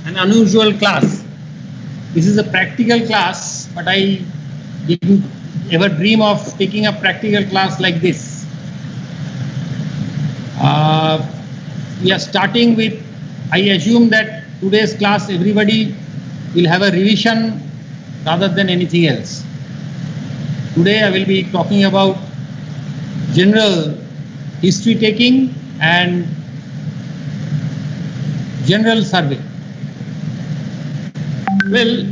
an unusual class. This is a practical class, but I didn't ever dream of taking a practical class like this. We are starting with, I assume that today's class everybody will have a revision rather than anything else. Today I will be talking about general history taking and general survey. Well,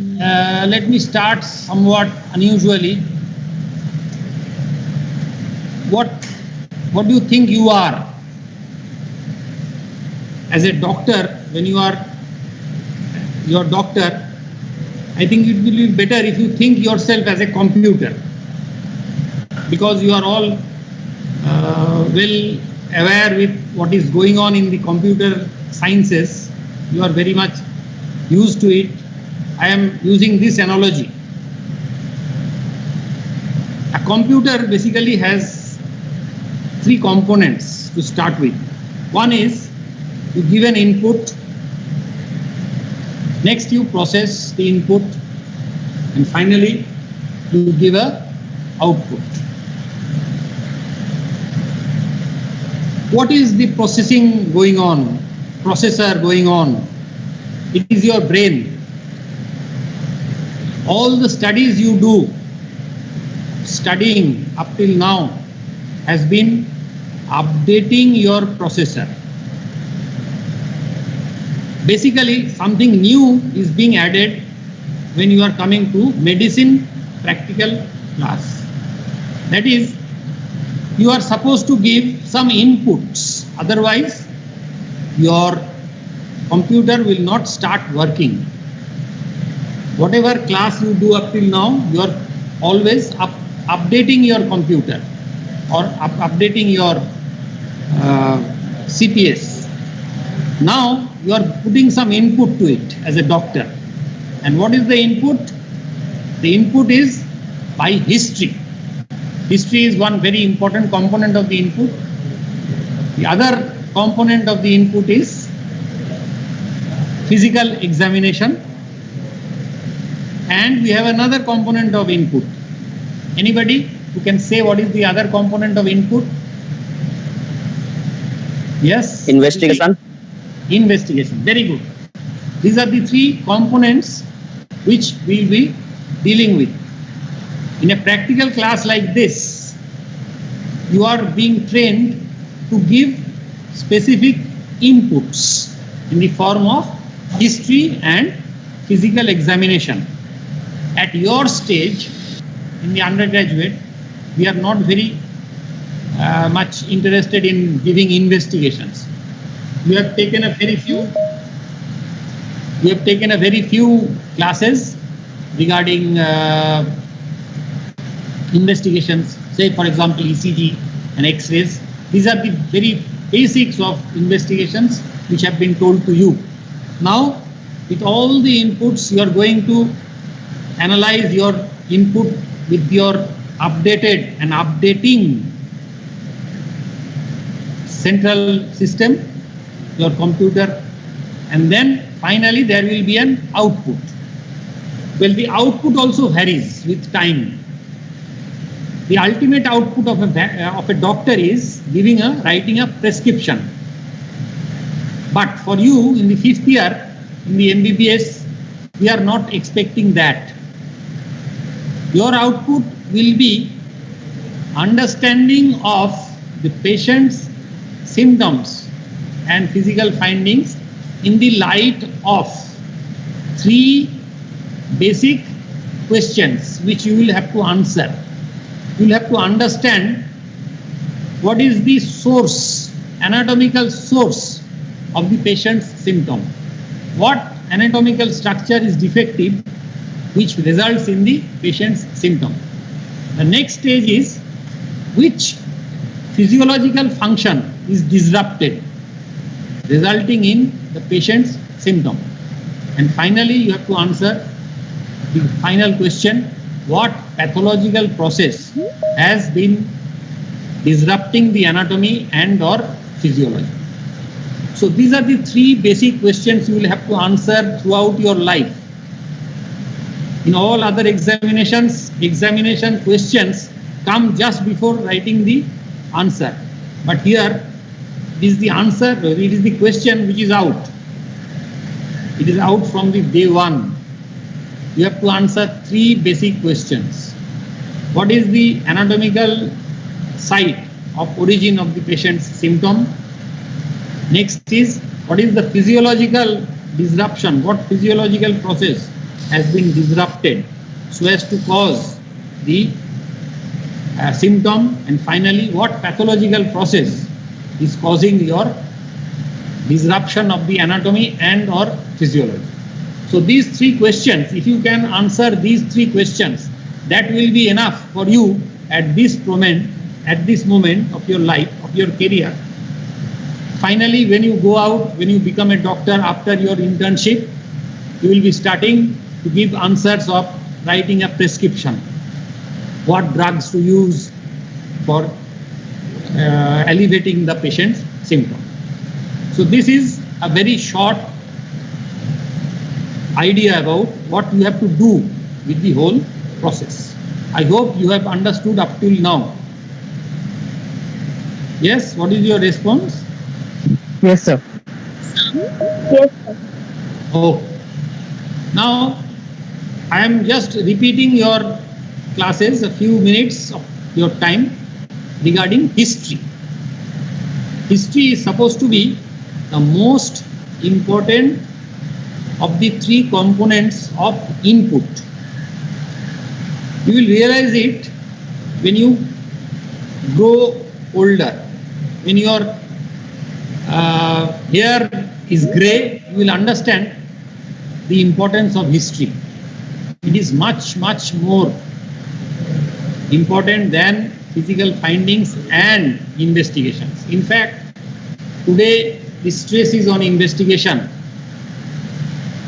let me start somewhat unusually. What do you think you are? As a doctor, when you are your doctor, I think it will be better if you think yourself as a computer, because you are all well aware with what is going on in the computer sciences. You are very much used to it. I am using this analogy. A computer basically has three components to start with. One is you give an input, next you process the input, and finally you give a output. What is the processing going on, processor going on? It is your brain. All the studies you do, studying up till now, has been updating your processor. Basically, something new is being added when you are coming to medicine practical class. That is, you are supposed to give some inputs, otherwise your computer will not start working. Whatever class you do up till now, you are always updating your computer or updating your CPS. Now you are putting some input to it as a doctor. And what is the input? The input is by history. History is one very important component of the input. The other component of the input is physical examination. And we have another component of input. Anybody who can say what is the other component of input? Yes? Investigation. Investigation. Very good. These are the three components which we will be dealing with. In a practical class like this, you are being trained to give specific inputs in the form of history and physical examination. At your stage, in the undergraduate, we are not very much interested in giving investigations. We have taken a very few classes regarding investigations, say for example ECG and X-rays. These are the very basics of investigations which have been told to you. Now, with all the inputs, you are going to analyze your input with your updated and updating central system, your computer, and then finally there will be an output. Well, the output also varies with time. The ultimate output of a doctor is writing a prescription. But for you in the 5th year in the MBBS, we are not expecting that. Your output will be understanding of the patient's symptoms and physical findings in the light of three basic questions which you will have to answer. You will have to understand what is the source, anatomical source of the patient's symptom. What anatomical structure is defective which results in the patient's symptom. The next stage is which physiological function is disrupted, resulting in the patient's symptom. And finally, you have to answer the final question, what pathological process has been disrupting the anatomy and or physiology. So these are the three basic questions you will have to answer throughout your life. In all other examinations, examination questions come just before writing the answer. But here, it is the answer, it is the question which is out. It is out from the day one. You have to answer three basic questions. What is the anatomical site of origin of the patient's symptom? Next is, what is the physiological disruption? What physiological process has been disrupted so as to cause the symptom? And finally, what pathological process is causing your disruption of the anatomy and or physiology? So these three questions, if you can answer these three questions, that will be enough for you at this moment of your life, of your career. Finally, when you go out, when you become a doctor after your internship, you will be starting to give answers of writing a prescription, what drugs to use for alleviating the patient's symptom. So this is a very short idea about what you have to do with the whole process. I hope you have understood up till now. Yes, what is your response? Yes, sir. Yes, sir. Oh, now I am just repeating your classes, a few minutes of your time regarding history. History is supposed to be the most important of the three components of input. You will realize it when you grow older. When your hair is grey, you will understand the importance of history. It is much, much more important than physical findings and investigations. In fact, today the stress is on investigation,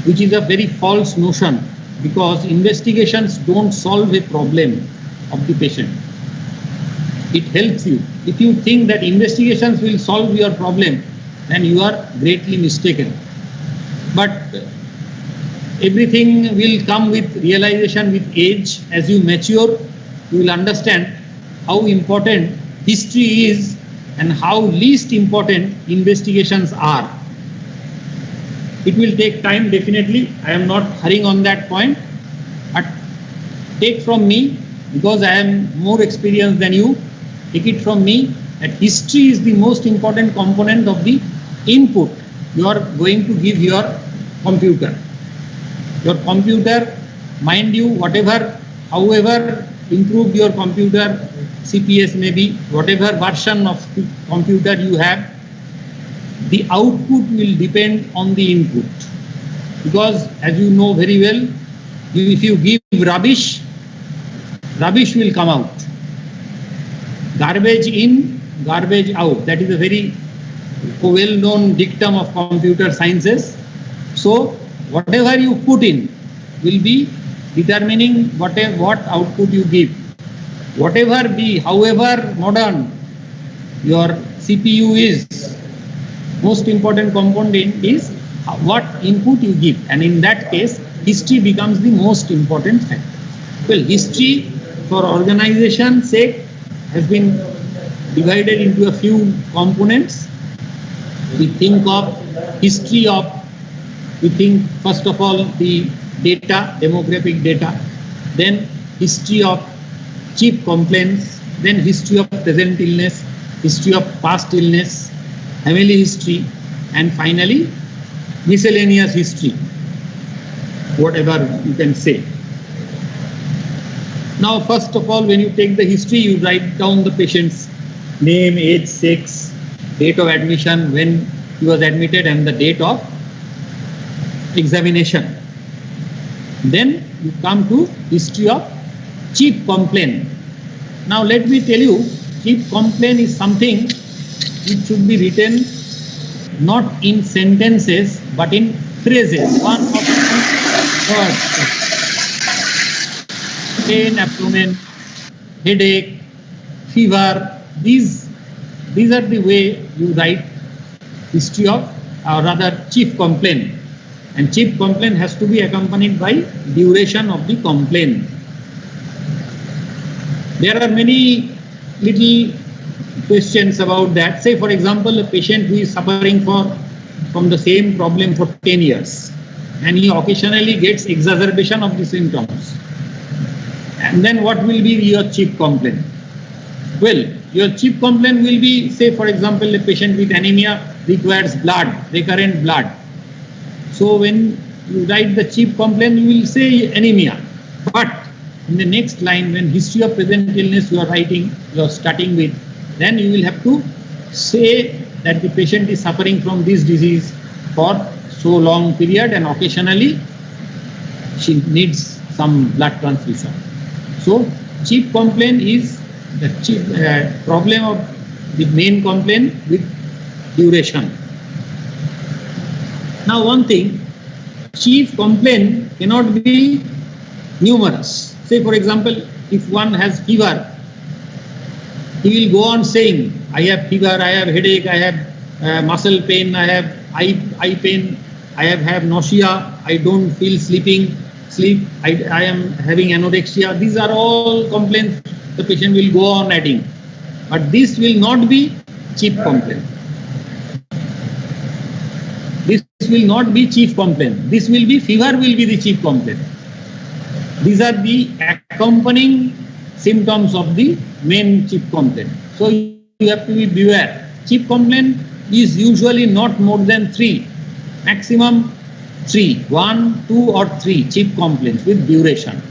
which is a very false notion, because investigations don't solve a problem of the patient. It helps you. If you think that investigations will solve your problem, then you are greatly mistaken. But everything will come with realization, with age. As you mature, you will understand how important history is and how least important investigations are. It will take time, definitely. I am not hurrying on that point. But take from me, because I am more experienced than you, take it from me that history is the most important component of the input you are going to give your computer. Your computer, mind you, however improved your computer, CPS maybe, whatever version of the computer you have, the output will depend on the input. Because as you know very well, if you give rubbish, rubbish will come out. Garbage in, garbage out. That is a very well-known dictum of computer sciences. So whatever you put in will be determining what output you give. Whatever be, however modern your CPU is, most important component is what input you give. And in that case, history becomes the most important factor. Well, history for organization's sake has been divided into a few components. We think of history of, we think first of all the data, demographic data, then history of chief complaints, then history of present illness, history of past illness, family history, and finally miscellaneous history, whatever you can say. Now, first of all, when you take the history, you write down the patient's name, age, sex, date of admission, when he was admitted, and the date of examination. Then you come to history of chief complaint. Now, let me tell you, chief complaint is something which should be written not in sentences but in phrases. One of the words. Pain, abdomen, headache, fever. These are the way you write history of or rather chief complaint. And chief complaint has to be accompanied by duration of the complaint. There are many little questions about that. Say, for example, a patient who is suffering from the same problem for 10 years, and he occasionally gets exacerbation of the symptoms. And then what will be your chief complaint? Well, your chief complaint will be, say, for example, a patient with anemia requires blood, recurrent blood. So when you write the chief complaint, you will say anemia. But in the next line, when history of present illness you are writing, you are starting with, then you will have to say that the patient is suffering from this disease for so long period and occasionally she needs some blood transfusion. So chief complaint is the chief problem of the main complaint with duration. Now one thing, chief complaint cannot be numerous. Say, for example, if one has fever, he will go on saying, I have fever, I have headache, I have muscle pain, I have eye pain, I have nausea, I don't feel sleep, I am having anorexia. These are all complaints the patient will go on adding. But this will not be chief complaint. This will not be chief complaint. This will be fever will be the chief complaint. These are the accompanying symptoms of the main chief complaint. So you have to be beware. Chief complaint is usually not more than 3, maximum 3, 1, 2 or 3 chief complaints with duration.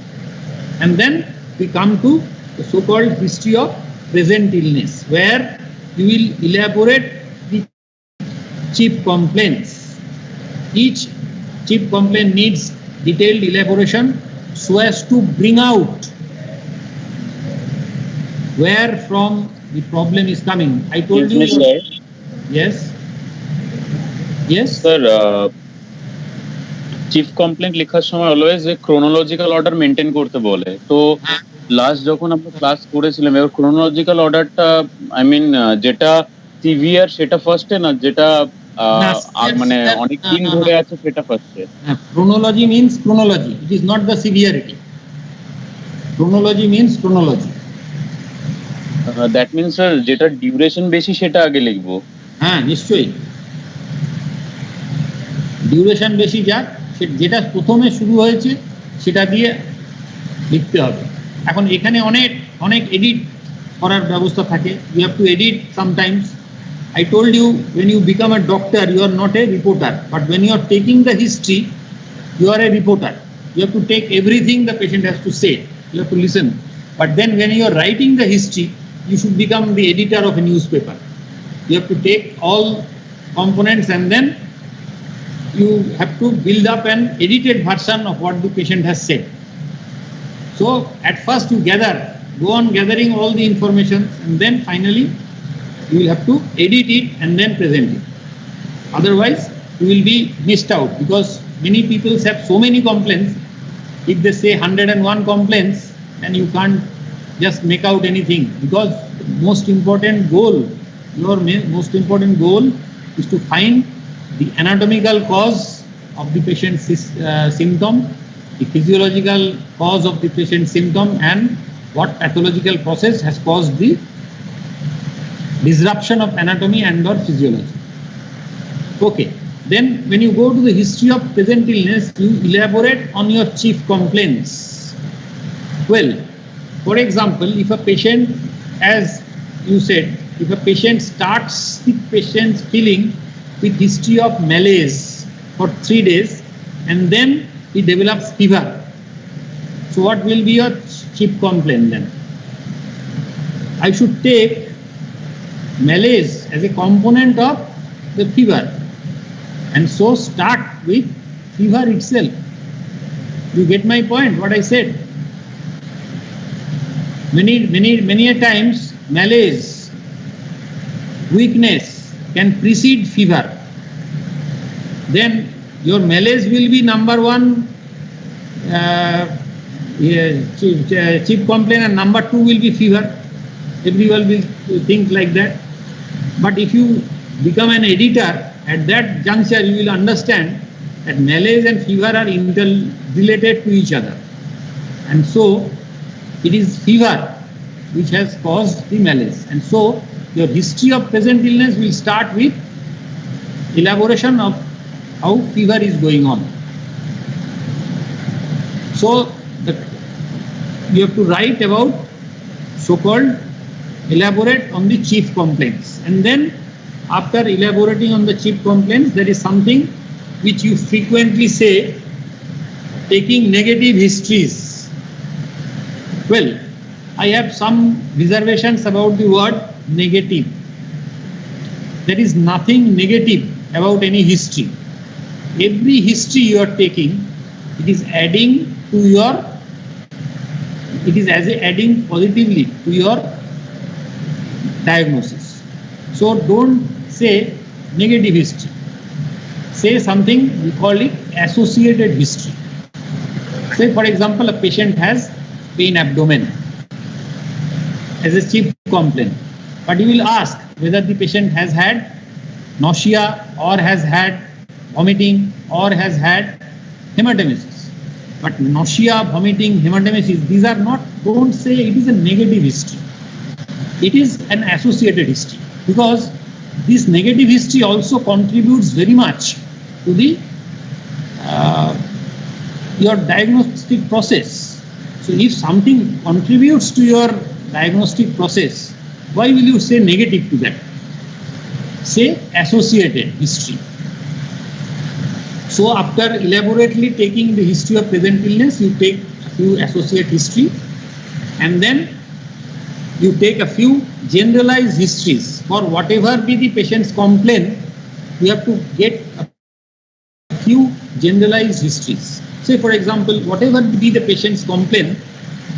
And then we come to the so-called history of present illness, where you will elaborate the chief complaints. Each chief complaint needs detailed elaboration so as to bring out where from the problem is coming. I told you. Sir. Yes. Yes. Sir, chief complaint লিখার সময় always chronological order maintain করতে বলে। তো last যখন আমরা class করেছিলাম, এর chronological orderটা I mean যেটা সিভিয়ার সেটা ফার্স্টে না, যেটা মানে অনেক দিন ধরে আছে সেটা ফার্স্টে। Chronology means chronology. It is not the severity. Chronology means chronology. That means sir যেটা ডিউরেশন বেশি সেটা আগে লিখবো। হ্যাঁ, নিশ্চয়ই। ডিউরেশন বেশি যাক, যেটা প্রথমে শুরু হয়েছে সেটা দিয়ে লিখতে হবে। এখন এখানে অনেক এডিট করার ব্যবস্থা থাকে। You have to edit sometimes. I told you, when you become a doctor, you are not a reporter. But when you are taking the history, you are a reporter. You have to take everything the patient has to say. You have to listen. But then when you are writing the history, you should become the editor of a newspaper. You have to take all components and then you have to build up an edited version of what the patient has said. So at first you go on gathering all the information, and then finally you will have to edit it and then present it. Otherwise you will be missed out, because many people have so many complaints. If they say 101 complaints, then you can't just make out anything, because the most important goal is to find the anatomical cause of the patient's symptom, the physiological cause of the patient's symptom, and what pathological process has caused the disruption of anatomy and or physiology. Okay, then when you go to the history of present illness, you elaborate on your chief complaints. Well, for example, if a patient, as you said, if a patient starts the patient's feeling with history of malaise for 3 days and then he develops fever, so what will be your chief complaint then? I should take malaise as a component of the fever, and so start with fever itself. You get my point, what I said? Many a times malaise, weakness can precede fever. Then your malaise will be number 1 chief complaint, and number 2 will be fever. Everyone will think like that. But if you become an editor at that juncture you will understand that malaise and fever are interrelated to each other, and so it is fever which has caused the malaise. And so your history of present illness will start with elaboration of how fever is going on. So you have to write about so-called elaborate on the chief complaints, and then after elaborating on the chief complaints, there is something which you frequently say, taking negative histories. Well, I have some reservations about the word negative. There is nothing negative about any history. Every history you are taking, it is adding to your, it is as adding positively to your diagnosis. So don't say negative history. Say something, we call it associated history. Say for example, a patient has pain abdomen as a chief complaint, but you will ask whether the patient has had nausea or has had vomiting or has had hematemesis. But nausea, vomiting, hematemesis, these are not, don't say it is a negative history. It is an associated history, because this negative history also contributes very much to the your diagnostic process. So if something contributes to your diagnostic process, why will you say negative to that? Say associated history. So after elaborately taking the history of present illness, you take a few associate history, and then you take a few generalized histories. For whatever be the patient's complaint, you have to get a few generalized histories. Say for example, whatever be the patient's complaint,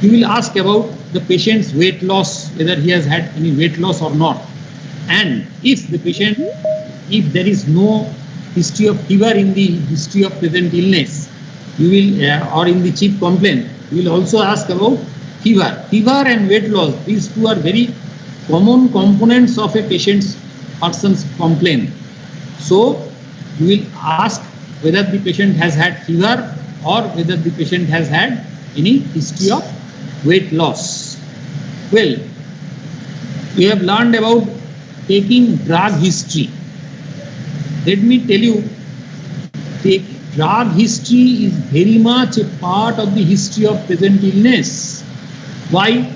you will ask about the patient's weight loss, whether he has had any weight loss or not. And if the patient, if there is no history of fever in the history of present illness, you will, or in the chief complaint, you will also ask about fever. Fever and weight loss, these two are very common components of a person's complaint. So you will ask whether the patient has had fever or whether the patient has had any history of weight loss. Well, we have learned about taking drug history. Let me tell you, drug history is very much a part of the history of present illness. Why?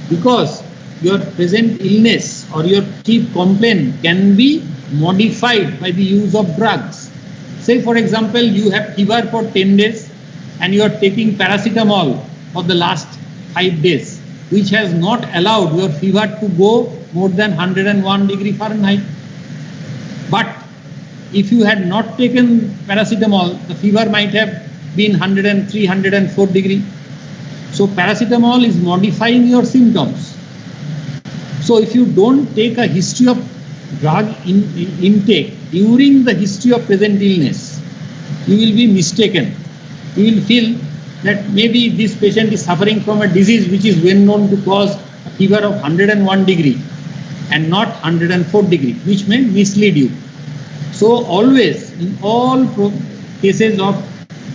Because your present illness or your chief complaint can be modified by the use of drugs. Say for example, you have fever for 10 days and you are taking paracetamol for the last 5 days, which has not allowed your fever to go more than 101 degree Fahrenheit. But if you had not taken paracetamol, the fever might have been 103, 104 degree. So paracetamol is modifying your symptoms. So if you don't take a history of drug intake during the history of present illness, you will be mistaken. You will feel that maybe this patient is suffering from a disease which is well known to cause a fever of 101 degree and not 104 degree, which may mislead you. So always, in all cases of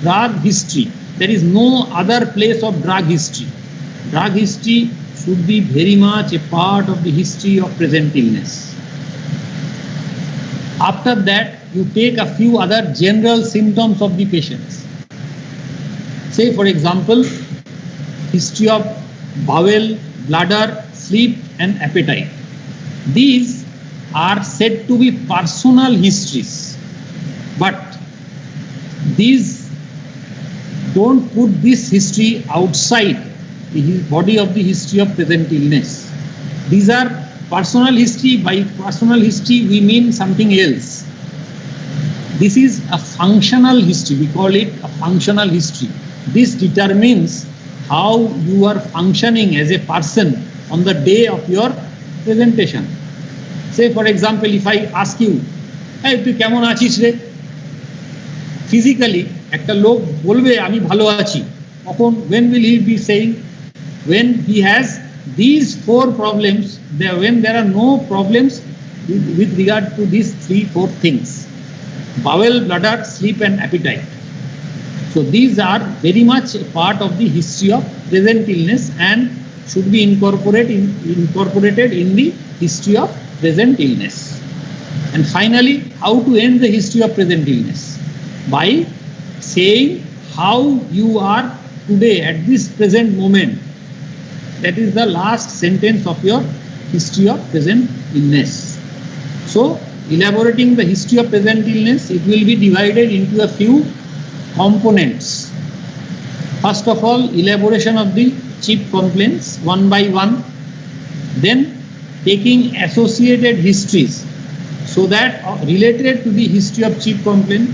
drug history, there is no other place of drug history. Drug history should be very much a part of the history of present illness. After that, you take a few other general symptoms of the patients. Say for example, history of bowel, bladder, sleep and appetite. These are said to be personal histories, but these don't put this history outside the body of the history of present illness. These are personal history. By personal history we mean something else. This is a functional history. We call it a functional history. This determines how you are functioning as a person on the day of your presentation. Say for example, if I ask you, hey, তুই কেমন আছিস রে? Physically, একটা লোক বলবে আমি ভালো আছি। তখন when will he be saying? When he has these 4 problems, when there are no problems with regard to these 3-4 things. bowel, bladder, sleep and appetite. So these are very much a part of the history of present illness and should be incorporated in the history of present illness. And finally, how to end the history of present illness? By saying how you are today at this present moment. That is the last sentence of your history of present illness. So, elaborating the history of present illness, it will be divided into a few components. First of all, elaboration of the chief complaints one by one, then taking associated histories so that related to the history of chief complaint,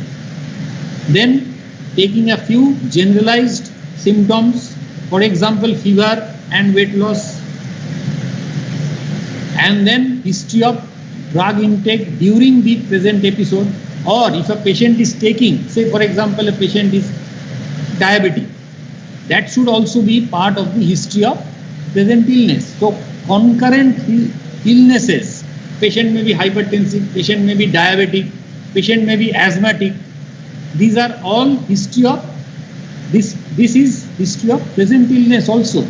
then taking a few generalized symptoms, for example fever and weight loss, and then history of drug intake during the present episode, or if a patient is taking, say for example a patient is diabetic, that should also be part of the history of present illness. So concurrent illnesses, patient may be hypertensive, patient may be diabetic, patient may be asthmatic, these are all history of this is history of present illness also.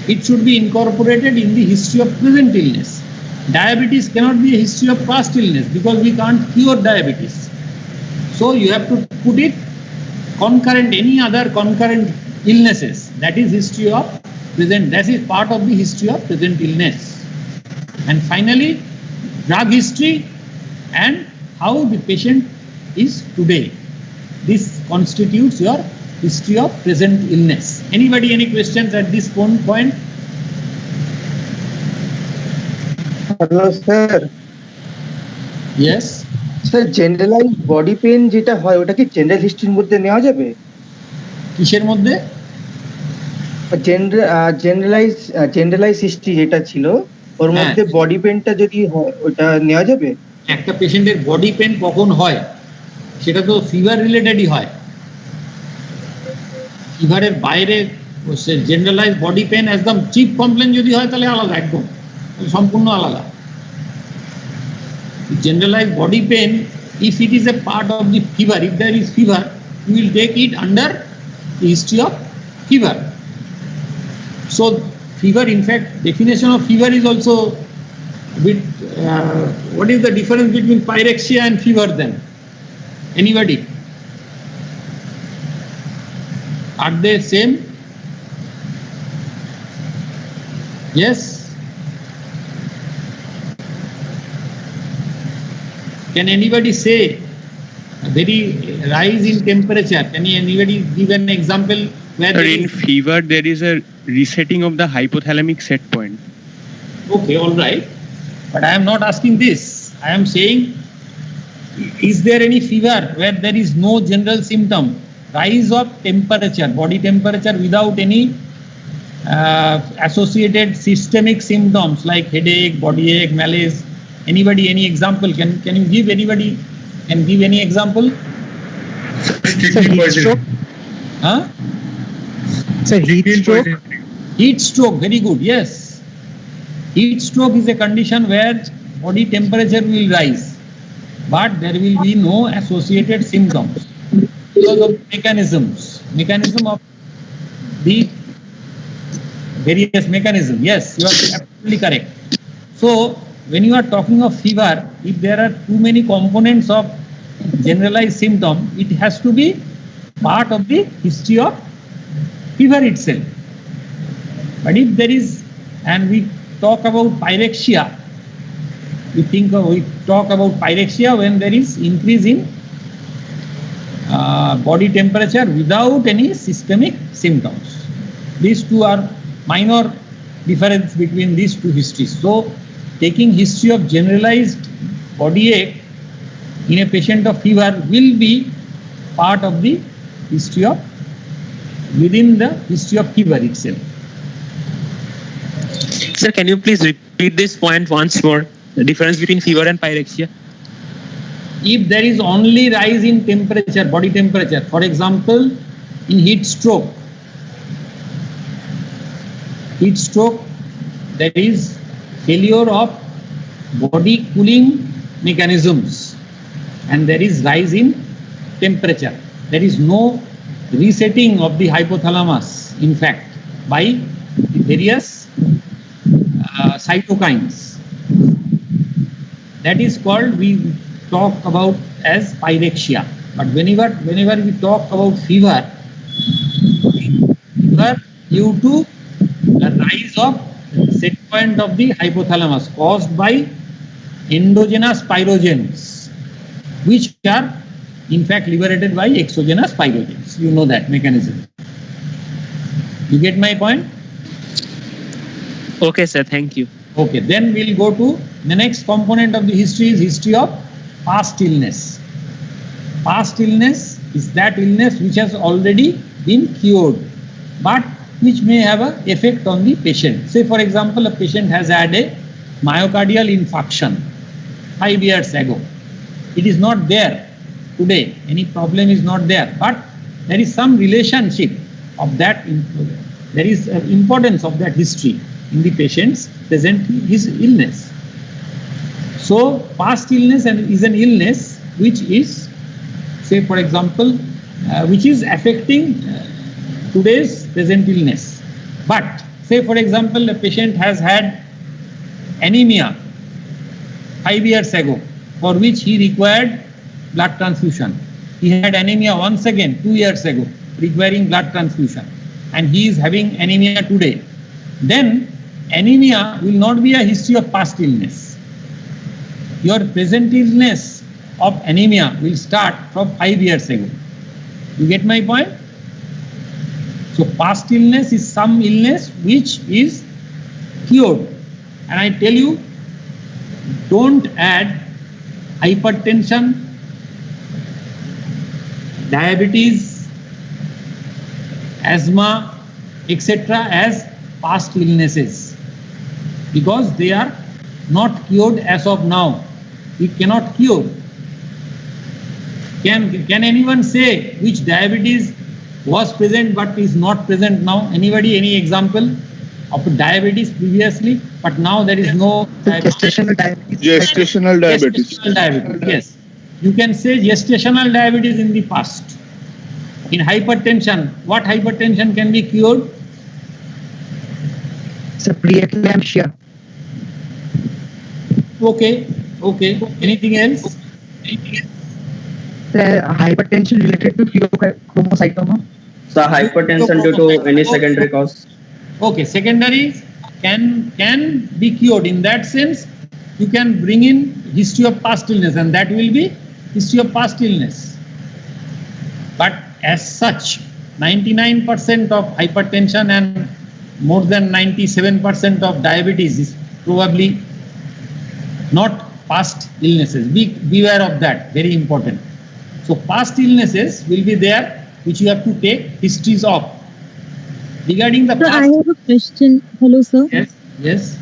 It should be incorporated in the history of present illness. Diabetes cannot be a history of past illness because we can't cure diabetes. So you have to put it concurrent, any other concurrent illnesses, that is history of present, that is part of the history of present illness. And finally, drug history and how the patient is today. This constitutes your history of present illness. Anybody, any questions at this point? Hello, sir. Yes. Sir, generalized body pain যেটা হয় ওটা কি general হিস্ট্রির মধ্যে নেওয়া যাবে? কিসের মধ্যে? Generalise history যেটা ছিল ওর মধ্যে বডি পেনটা যদি হয় ওটা নেওয়া যাবে? একটা পেশেন্টের বডি পেন কখন হয় সেটা তো ফিভার রিলেটেডই হয়। ফিভারের বাইরে জেনারেলাইজ বডি পেন একদম চিপ কমপ্লেন যদি হয় তাহলে আলাদা, একদম সম্পূর্ণ আলাদা। Generalized body pain, if it is a part of the fever, if there is fever, you will take it under the history of fever. So fever, in fact, definition of fever is also a bit, what is the difference between pyrexia and fever then? Anybody? Are they same? Yes? Can anybody say a very rise in temperature? Can anybody give an example where in fever there is a resetting of the hypothalamic set point? Okay, all right. But I am not asking this. I am saying, is there any fever where there is no general symptom? Rise of temperature, body temperature without any associated systemic symptoms like headache, body ache, malaise. Anybody, any example? Can you give anybody? Can give any example? Heat stroke. Huh? Sir, heat stroke. Heat stroke, very good. Yes. Heat stroke is a condition where body temperature will rise, but there will be no associated symptoms because of mechanism of the various mechanism. Yes, you are absolutely correct. So when you are talking of fever, if there are too many components of generalized symptom, it has to be part of the history of fever itself. But if there is, and we talk about pyrexia, we talk about pyrexia when there is increase in body temperature without any systemic symptoms. These two are minor difference between these two histories. So taking history of generalized body ache in a patient of fever will be part of the history of, within the history of fever itself. Sir, can you please repeat this point once more? The difference between fever and pyrexia. If there is only rise in temperature, body temperature, for example, in heat stroke, there is failure of body cooling mechanisms. and there is rise in temperature. There is no resetting of the hypothalamus, in fact, by the various cytokines. That is called, we talk about as pyrexia. But whenever we talk about fever due to the rise of set point of the hypothalamus caused by endogenous pyrogens, which are in fact liberated by exogenous pyrogens. You know that mechanism. You get my point? Okay, sir. Thank you. Okay, then we'll go to the next component of the history is history of past illness. Past illness is that illness which has already been cured, but which may have an effect on the patient. Say for example, a patient has had a myocardial infarction 5 years ago. It is not there today, any problem is not there, but there is some relationship of that, there is importance of that history in the patient's present his illness. So past illness is an illness which is, say for example, which is affecting today's present illness. But say for example, a patient has had anemia 5 years ago, for which he required blood transfusion. He had anemia once again 2 years ago, requiring blood transfusion, and he is having anemia today. Then anemia will not be a history of past illness. Your present illness of anemia will start from 5 years ago. You get my point? So past illness is some illness which is cured. And I tell you, don't add hypertension, diabetes, asthma, etc. as past illnesses, because they are not cured as of now. We cannot cure. Can anyone say which diabetes was present but is not present now? Anybody, any example of diabetes previously, but now there is no diabetes? Gestational diabetes. Gestational diabetes. Gestational diabetes, yes. You can say gestational diabetes in the past. In hypertension, what hypertension can be cured? It's a preeclampsia. Okay. Anything else? The hypertension related to pheochromocytoma. So hypertension due to any secondary cause. Okay, secondaries can be cured. In that sense, you can bring in history of past illness, and that will be history of past illness. But as such, 99% of hypertension and more than 97% of diabetes is probably not past illnesses. Beware of that, very important. So past illnesses will be there, which you have to take histories of. Regarding the So past, I have a question. Hello, sir. Yes.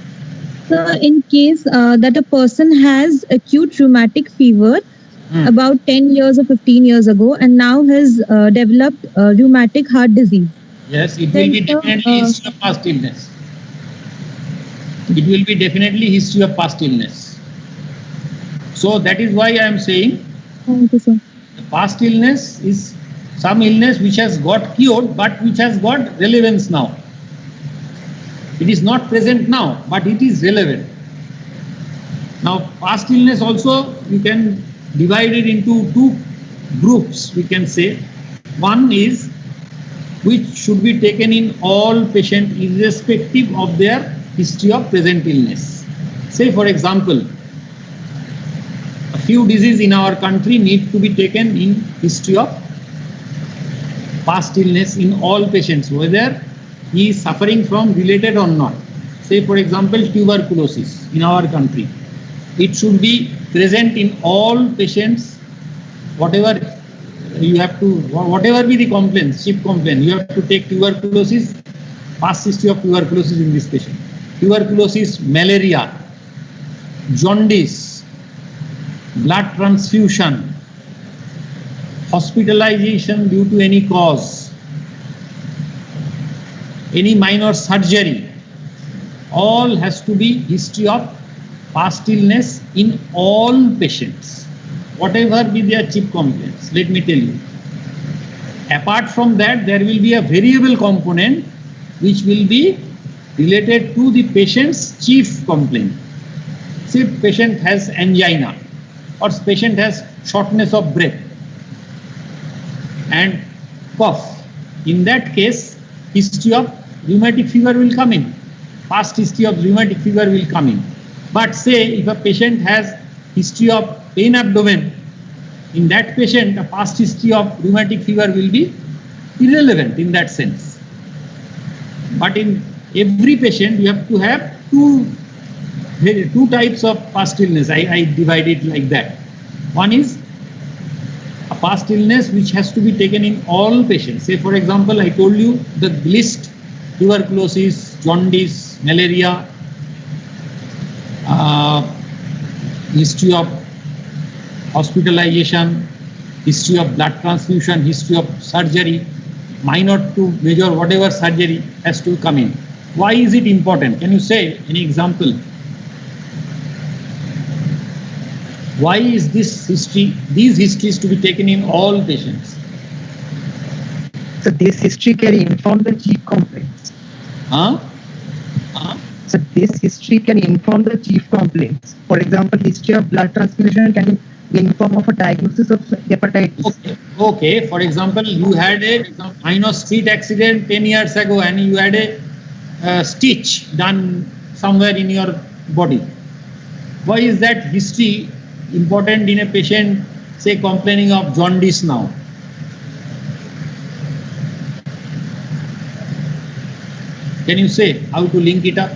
So in case that a person has acute rheumatic fever about 10 years or 15 years ago and now has developed rheumatic heart disease. Yes, it will be Then, definitely history of past illness. It will be definitely history of past illness. So that is why I am saying Thank you, sir. the past illness is some illness which has got cured but which has got relevance now. It is not present now, but it is relevant. Now past illness also you can divide it into two groups, we can say. One is which should be taken in all patients irrespective of their history of present illness. Say for example, a few diseases in our country need to be taken in history of past illness in all patients, whether he is suffering from related or not. Say for example, tuberculosis in our country. It should be present in all patients, whatever you have to, whatever be the complaints, chief complaint, you have to take tuberculosis, past history of tuberculosis in this patient. Tuberculosis, malaria, jaundice, blood transfusion, hospitalization due to any cause, any minor surgery, all has to be history of past illness in all patients. whatever be their chief complaints, let me tell you. Apart from that, there will be a variable component which will be related to the patient's chief complaint. Say patient has angina or patient has shortness of breath and cough. In that case, history of rheumatic fever will come in. Past history of rheumatic fever will come in. But say if a patient has history of pain abdomen, in that patient a past history of rheumatic fever will be irrelevant in that sense. But in every patient you have to have two types of past illness. I divide it like that. One is a past illness which has to be taken in all patients. Say for example, I told you the list: tuberculosis, jaundice, malaria, history of hospitalization, history of blood transfusion, history of surgery, minor to major, whatever surgery has to come in. Why is it important? Can you say any example? Why is these histories to be taken in all patients? So this history can inform the chief complaints. So this history can inform the chief complaints. For example, history of blood transfusion can inform of a diagnosis of hepatitis. Okay. For example, you had a minor street accident 10 years ago and you had a stitch done somewhere in your body. Why is that history important in a patient, say, complaining of jaundice now? Can you say how to link it up?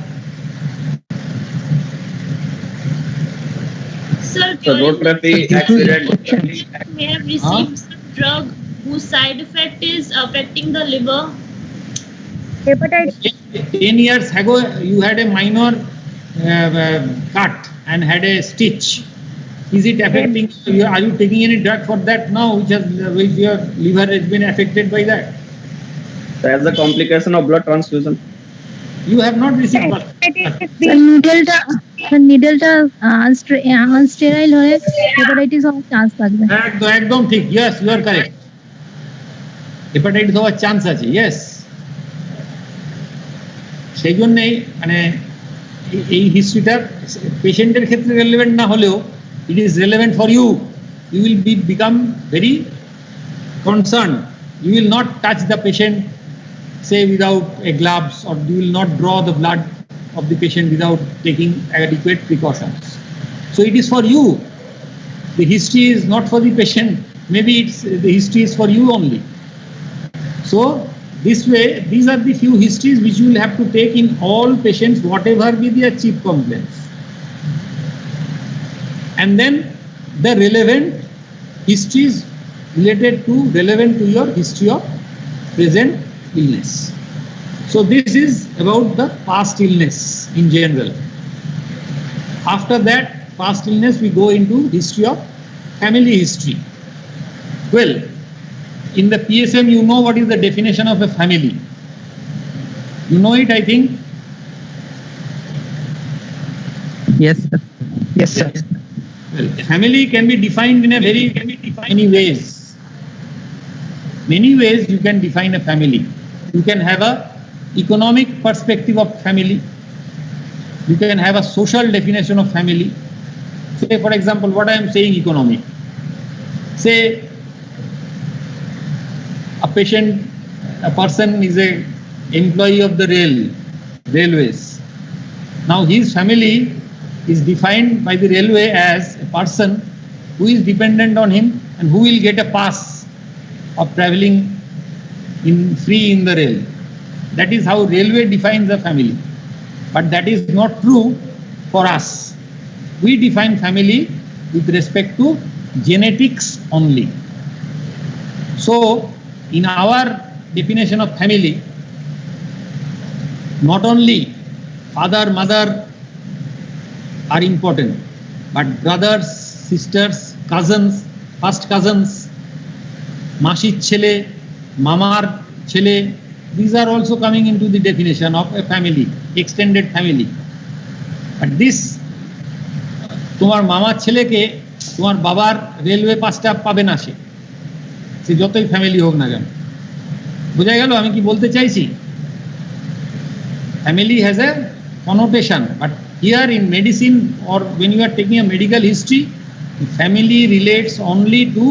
Sir, So road traffic accident. may have received some drug whose side effect is affecting the liver. Hepatitis. 10 years ago, you had a minor cut and had a stitch. Is it affecting you? Are you taking any drug for that now, which your liver has been affected by that? So as a complication of blood transfusion. You have not received blood. নিডলটা আনস্টেরাইল হয়ে hepatitis হওয়ার chance থাকবে। একদম ঠিক, yes, you are correct. Hepatitis হওয়ার chance আছে, yes. সেই জন্যই মানে এই হিস্ট্রিটা পেশেন্টের ক্ষেত্রে রেলেভেন্ট না হলেও it is relevant for you. You will become very concerned. You will not touch the patient, say, without a gloves, or you will not draw the blood of the patient without taking adequate precautions. So it is for you. The history is not for the patient. Maybe the history is for you only. So this way, these are the few histories which you will have to take in all patients, whatever be their chief complaints. And then the relevant histories relevant to your history of present illness. So this is about the past illness in general. After that past illness, we go into history of family history. Well, in the PSM, you know what is the definition of a family. You know it, I think. Yes, sir. Yes, sir. Well, family can be defined in a many ways. Many ways you can define a family. You can have a economic perspective of family. You can have a social definition of family. Say, for example, what I am saying economic. Say, a person is a employee of the railways. Now his family is defined by the railway as a person who is dependent on him and who will get a pass of travelling free in the rail. That is how railway defines a family. But that is not true for us. We define family with respect to genetics only. So in our definition of family, not only father, mother are important, but brothers, sisters, cousins, first cousins, মাসির ছেলে, মামার ছেলে, these are also coming into the definition of a family, extended family. But this, তোমার মামার ছেলেকে তোমার বাবার railway পাসটা পাবে না, সে যতই ফ্যামিলি হোক না কেন। বোঝা গেল আমি কি বলতে চাইছি? Family has a connotation, but here in medicine or when you are taking a medical history, family relates only to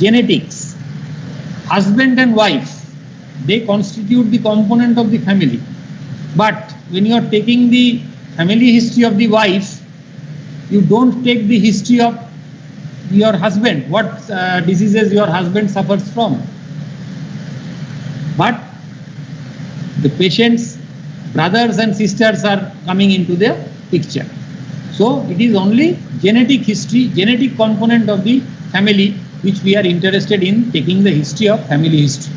genetics. Husband and wife, they constitute the component of the family. But when you are taking the family history of the wife, you don't take the history of your husband, what diseases your husband suffers from. But the patient's brothers and sisters are coming into the picture. So it is only genetic history, genetic component of the family which we are interested in taking the history of family history.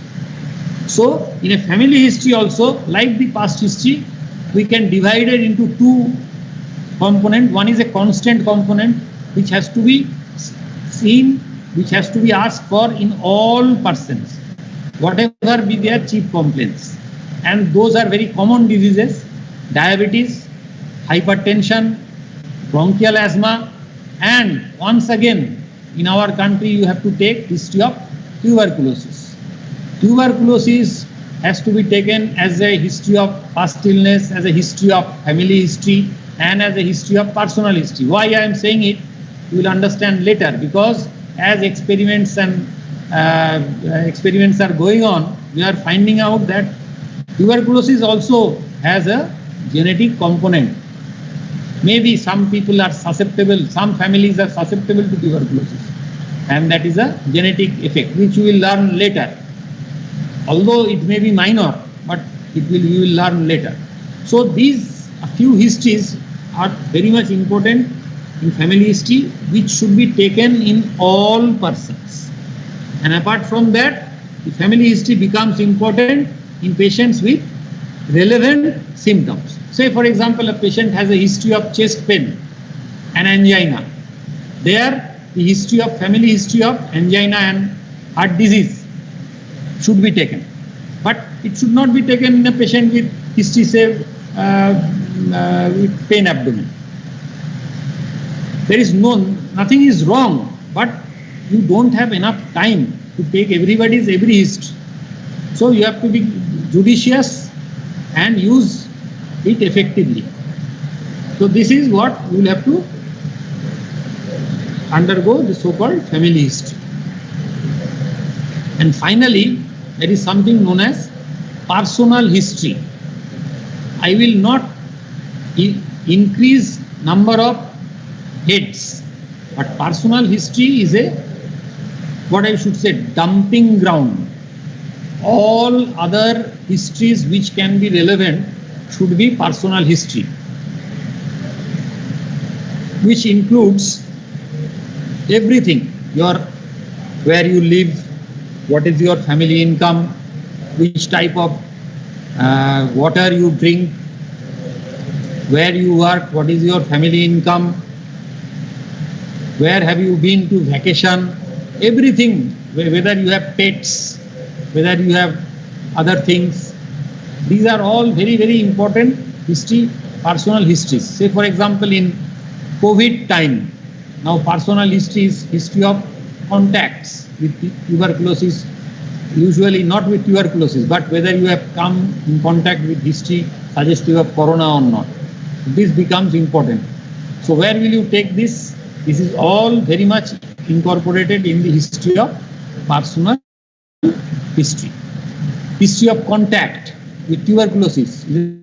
So in a family history also, like the past history, we can divide it into two components. One is a constant component which has to be seen, which has to be asked for in all persons, whatever be their chief complaints. And those are very common diseases: diabetes, hypertension, bronchial asthma, and once again in our country you have to take history of tuberculosis. Tuberculosis has to be taken as a history of past illness, as a history of family history, and as a history of personal history. Why I am saying it, you will understand later, because as experiments and experiments are going on, we are finding out that tuberculosis also has a genetic component. Maybe some people are susceptible, some families are susceptible to tuberculosis, and that is a genetic effect which you will learn later. Although it may be minor, but you will learn later. So these few histories are very much important in family history, which should be taken in all persons. And apart from that, the family history becomes important in patients with relevant symptoms. Say for example, a patient has a history of chest pain and angina. There the history of family history of angina and heart disease should be taken. But it should not be taken in a patient with history, say with pain abdomen. There is nothing is wrong, but you don't have enough time to take everybody's every history. So you have to be judicious and use it effectively. So this is what you will have to undergo, the so-called family history. And finally, there is something known as personal history. I will not increase number of heads, but personal history is a, what I should say, dumping ground. All other histories which can be relevant should be personal history, which includes everything: where you live, what is your family income, which type of water you drink, where you work, what is your family income, where have you been to vacation, everything, whether you have pets, whether you have other things. These are all very, very important history, personal histories. Say for example, in COVID time, now personal history is history of contacts with tuberculosis, usually not with tuberculosis, but whether you have come in contact with history suggestive of corona or not. This becomes important. So where will you take this? This is all very much incorporated in the history of personal history. History of contact with tuberculosis is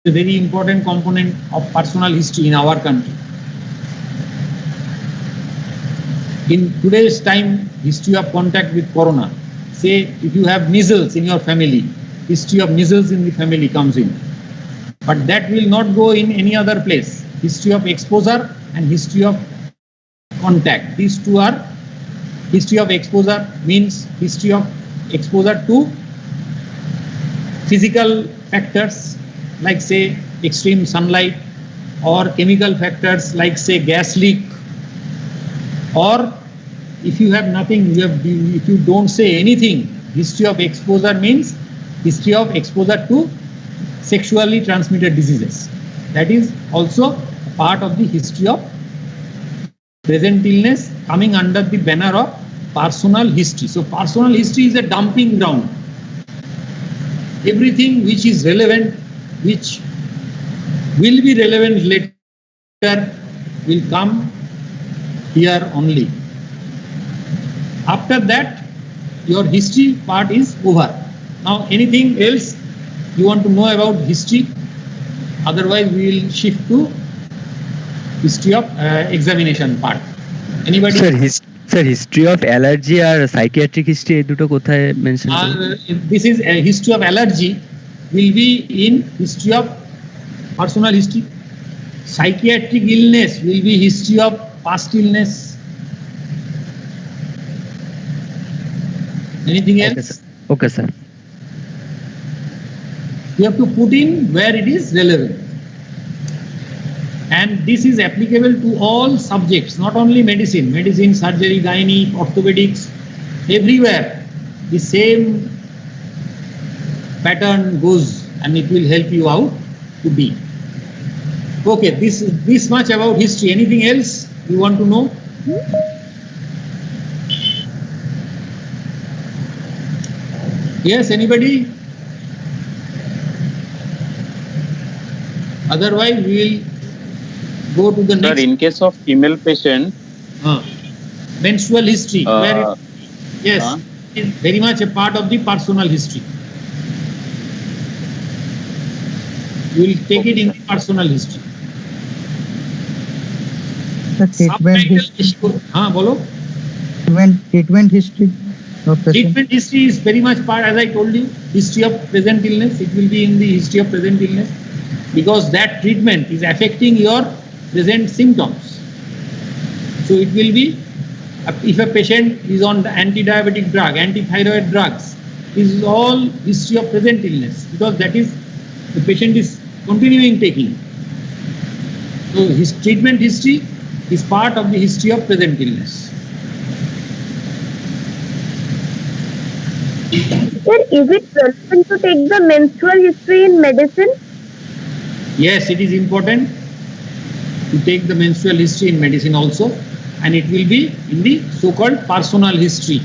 a very important component of personal history in our country. In today's time, history of contact with corona. Say if you have measles in your family, history of measles in the family comes in. But that will not go in any other place. History of exposure and history of contact. These two are, history of exposure means history of exposure to physical factors like say extreme sunlight, or chemical factors like say gas leak, or if you have nothing, if you don't say anything, history of exposure means history of exposure to sexually transmitted diseases. That is also part of the history of present illness coming under the banner of personal history. So personal history is a dumping ground. Everything which is relevant, which will be relevant later, will come here only. After that, your history part is over. Now anything else you want to know about history? Otherwise we will shift to history of examination part. Anybody? Sir, history of allergy R psychiatric history এই দুটো কোথায় mention This is a history of allergy will be in history of personal history. Psychiatric illness will be history of past illness. Anything else? Okay, sir. You have to put in where it is relevant. And this is applicable to all subjects, not only medicine, surgery, gynae, orthopedics, everywhere. The same pattern goes and it will help you out to be. Okay, this much about history. Anything else you want to know? Yes, anybody? Otherwise, we will go to the Sir, next. in case of female patient, Menstrual history. Where yes, is very much a part of the personal history. You will take it in the personal history. The treatment history. Bolo. Treatment history of patient. Treatment history is very much part, as I told you, history of present illness. It will be in the history of present illness because that treatment is affecting your present symptoms. So it will be, if a patient is on the anti-diabetic drug, anti-thyroid drugs, this is all history of present illness because that is the patient is continuing taking. So his treatment history is part of the history of present illness. Sir, is it relevant to take the menstrual history in medicine? Yes, it is important to take the menstrual history in medicine also, and it will be in the so-called personal history.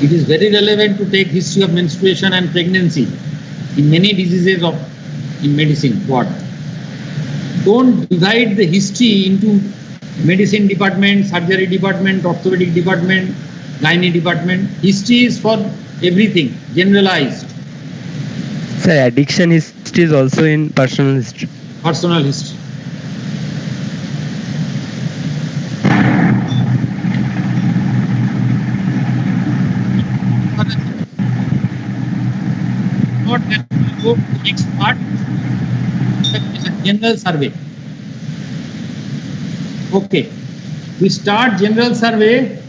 It is very relevant to take history of menstruation and pregnancy in many diseases in medicine. What? Don't divide the history into medicine department, surgery department, orthopedic department, gynae department. History is for everything, generalized. Sir, addiction history is also in personal history. Personal history. Not that we go to the next part. It's a general survey. Okay, we start general survey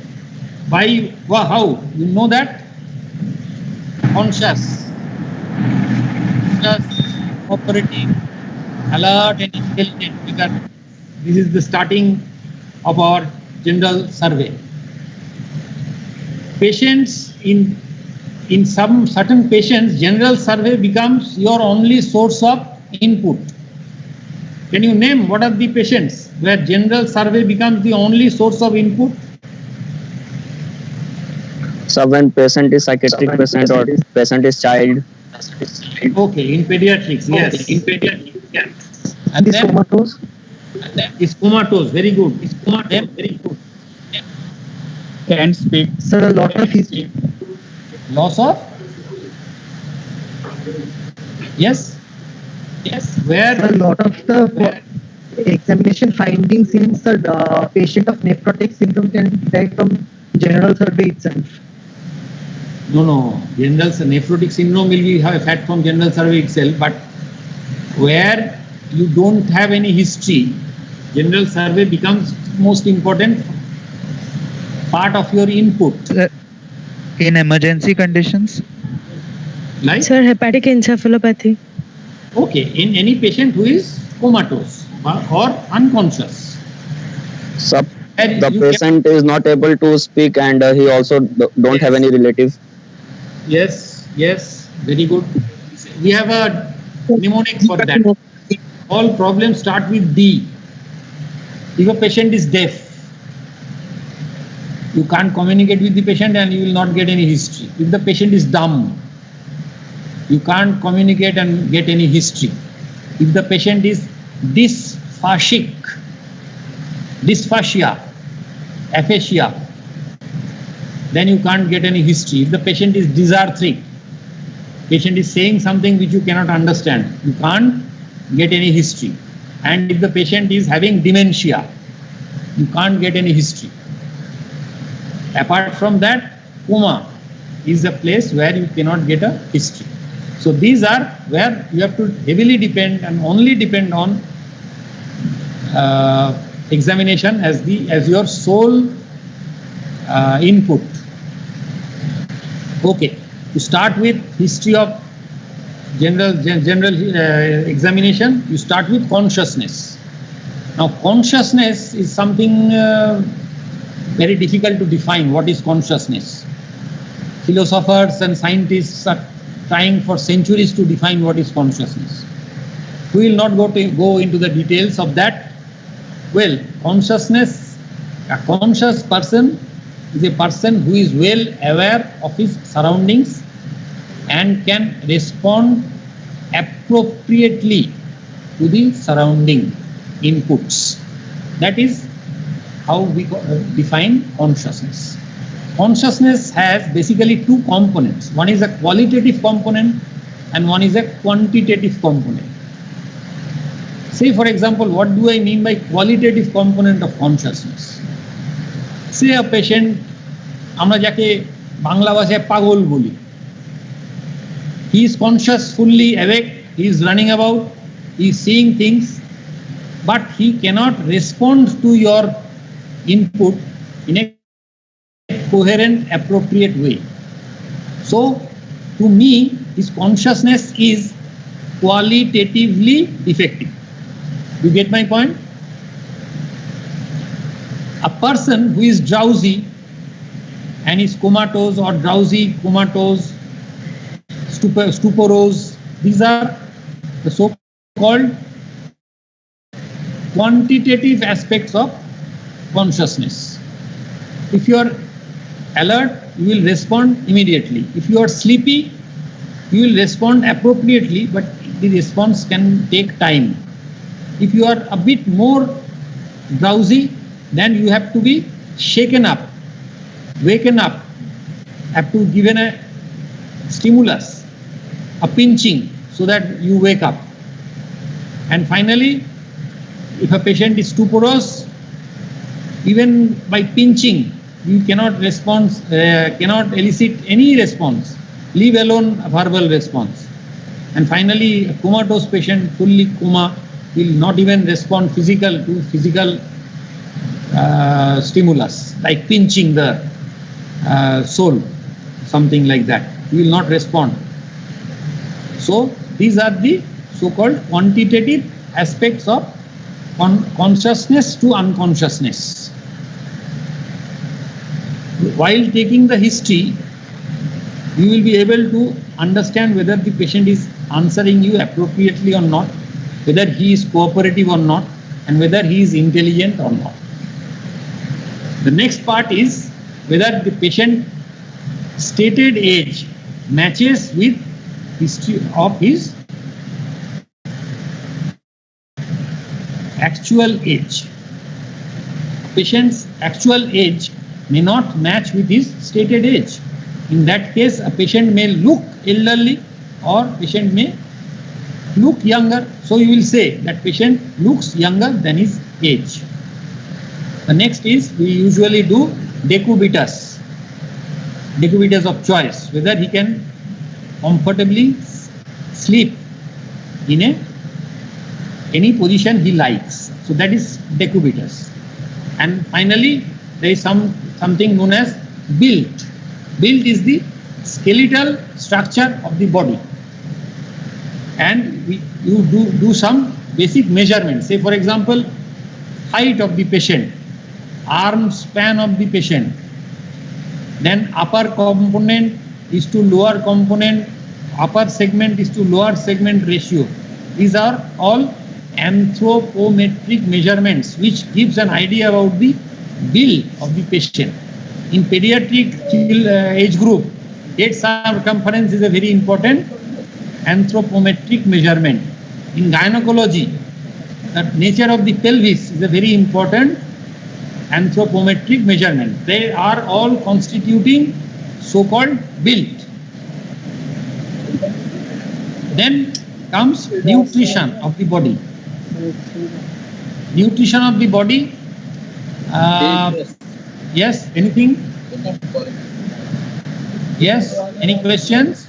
by how? You know that? Conscious, operating, alert and intelligent, because this is the starting of our general survey. Patients in some certain patients, general survey becomes your only source of input. Can you name what are the patients where general survey becomes the only source of input? So when patient is psychiatric patient or patient is child. Okay, in pediatrics, yes. In pediatrics, yes. And This then comatose. is comatose, very good. Is comatose, very good. Can speak. Sir, a lot of history. Loss of? Yes. Yes. Where? Sir, a lot of the examination findings in the patient of nephrotic syndrome can be derived from general survey itself. No. General nephrotic syndrome will be have fact from general survey itself, but where you don't have any history, general survey becomes most important part of your input. In emergency conditions. Like? Sir, hepatic encephalopathy. Okay, in any patient who is comatose or unconscious. So And the you patient is not able to speak and he also don't have any relative. Yes, very good. We have a mnemonic for that. All problems start with D. If a patient is deaf, you can't communicate with the patient and you will not get any history. If the patient is dumb, you can't communicate and get any history. If the patient is dysphasia, aphasia, then you can't get any history. If the patient is dysarthric, patient is saying something which you cannot understand, you can't get any history. And if the patient is having dementia, you can't get any history. Apart from that, coma is a place where you cannot get a history. So these are where you have to heavily depend and only depend on examination as your sole input. Okay, to start with history of general examination, you start with consciousness. Now consciousness is something very difficult to define. What is consciousness? Philosophers and scientists are trying for centuries to define what is consciousness. We will not go into the details of that. Well, consciousness, a conscious person is a person who is well aware of his surroundings and can respond appropriately to the surrounding inputs. That is how we define consciousness. Consciousness has basically two components. One is a qualitative component and one is a quantitative component. Say for example, what do I mean by qualitative component of consciousness? Say a patient, আমরা যাকে বাংলা ভাষায় পাগল বলি, he is conscious, fully awake, he is running about, he is seeing things, but he cannot respond to your input in a coherent, appropriate way. So, to me, his consciousness is qualitatively defective. You get my point? A person who is drowsy and is comatose or drowsy, comatose, stuporose, these are the so-called quantitative aspects of consciousness. If you are alert, you will respond immediately. If you are sleepy, you will respond appropriately, but the response can take time. If you are a bit more drowsy, then you have to be shaken up, waken up, have to given a stimulus, a pinching, so that you wake up. And finally, if a patient is stuporous, even by pinching, you cannot respond, cannot elicit any response, leave alone a verbal response. And finally, a comatose patient, fully coma, will not even respond to physical stimulus, like pinching the soul, something like that. He will not respond. So these are the so-called quantitative aspects of consciousness to unconsciousness. While taking the history, you will be able to understand whether the patient is answering you appropriately or not, whether he is cooperative or not, and whether he is intelligent or not. The next part is whether the patient stated age matches with history of his actual age. Patient's actual age may not match with his stated age. In that case, a patient may look elderly or patient may look younger. So you will say that patient looks younger than his age. The next is, we usually do decubitus of choice, whether he can comfortably sleep in any position he likes. So that is decubitus. And finally, there is something known as build. Build is the skeletal structure of the body. And you do some basic measurements. Say for example, height of the patient, arm span of the patient, then upper component is to lower component, upper segment is to lower segment ratio. These are all anthropometric measurements, which gives an idea about the build of the patient. In pediatric age group, head circumference is a very important anthropometric measurement. In gynecology, the nature of the pelvis is a very important anthropometric measurement. They are all constituting so-called build. Then comes nutrition of the body. Nutrition of the body. Yes, anything? Yes, any questions?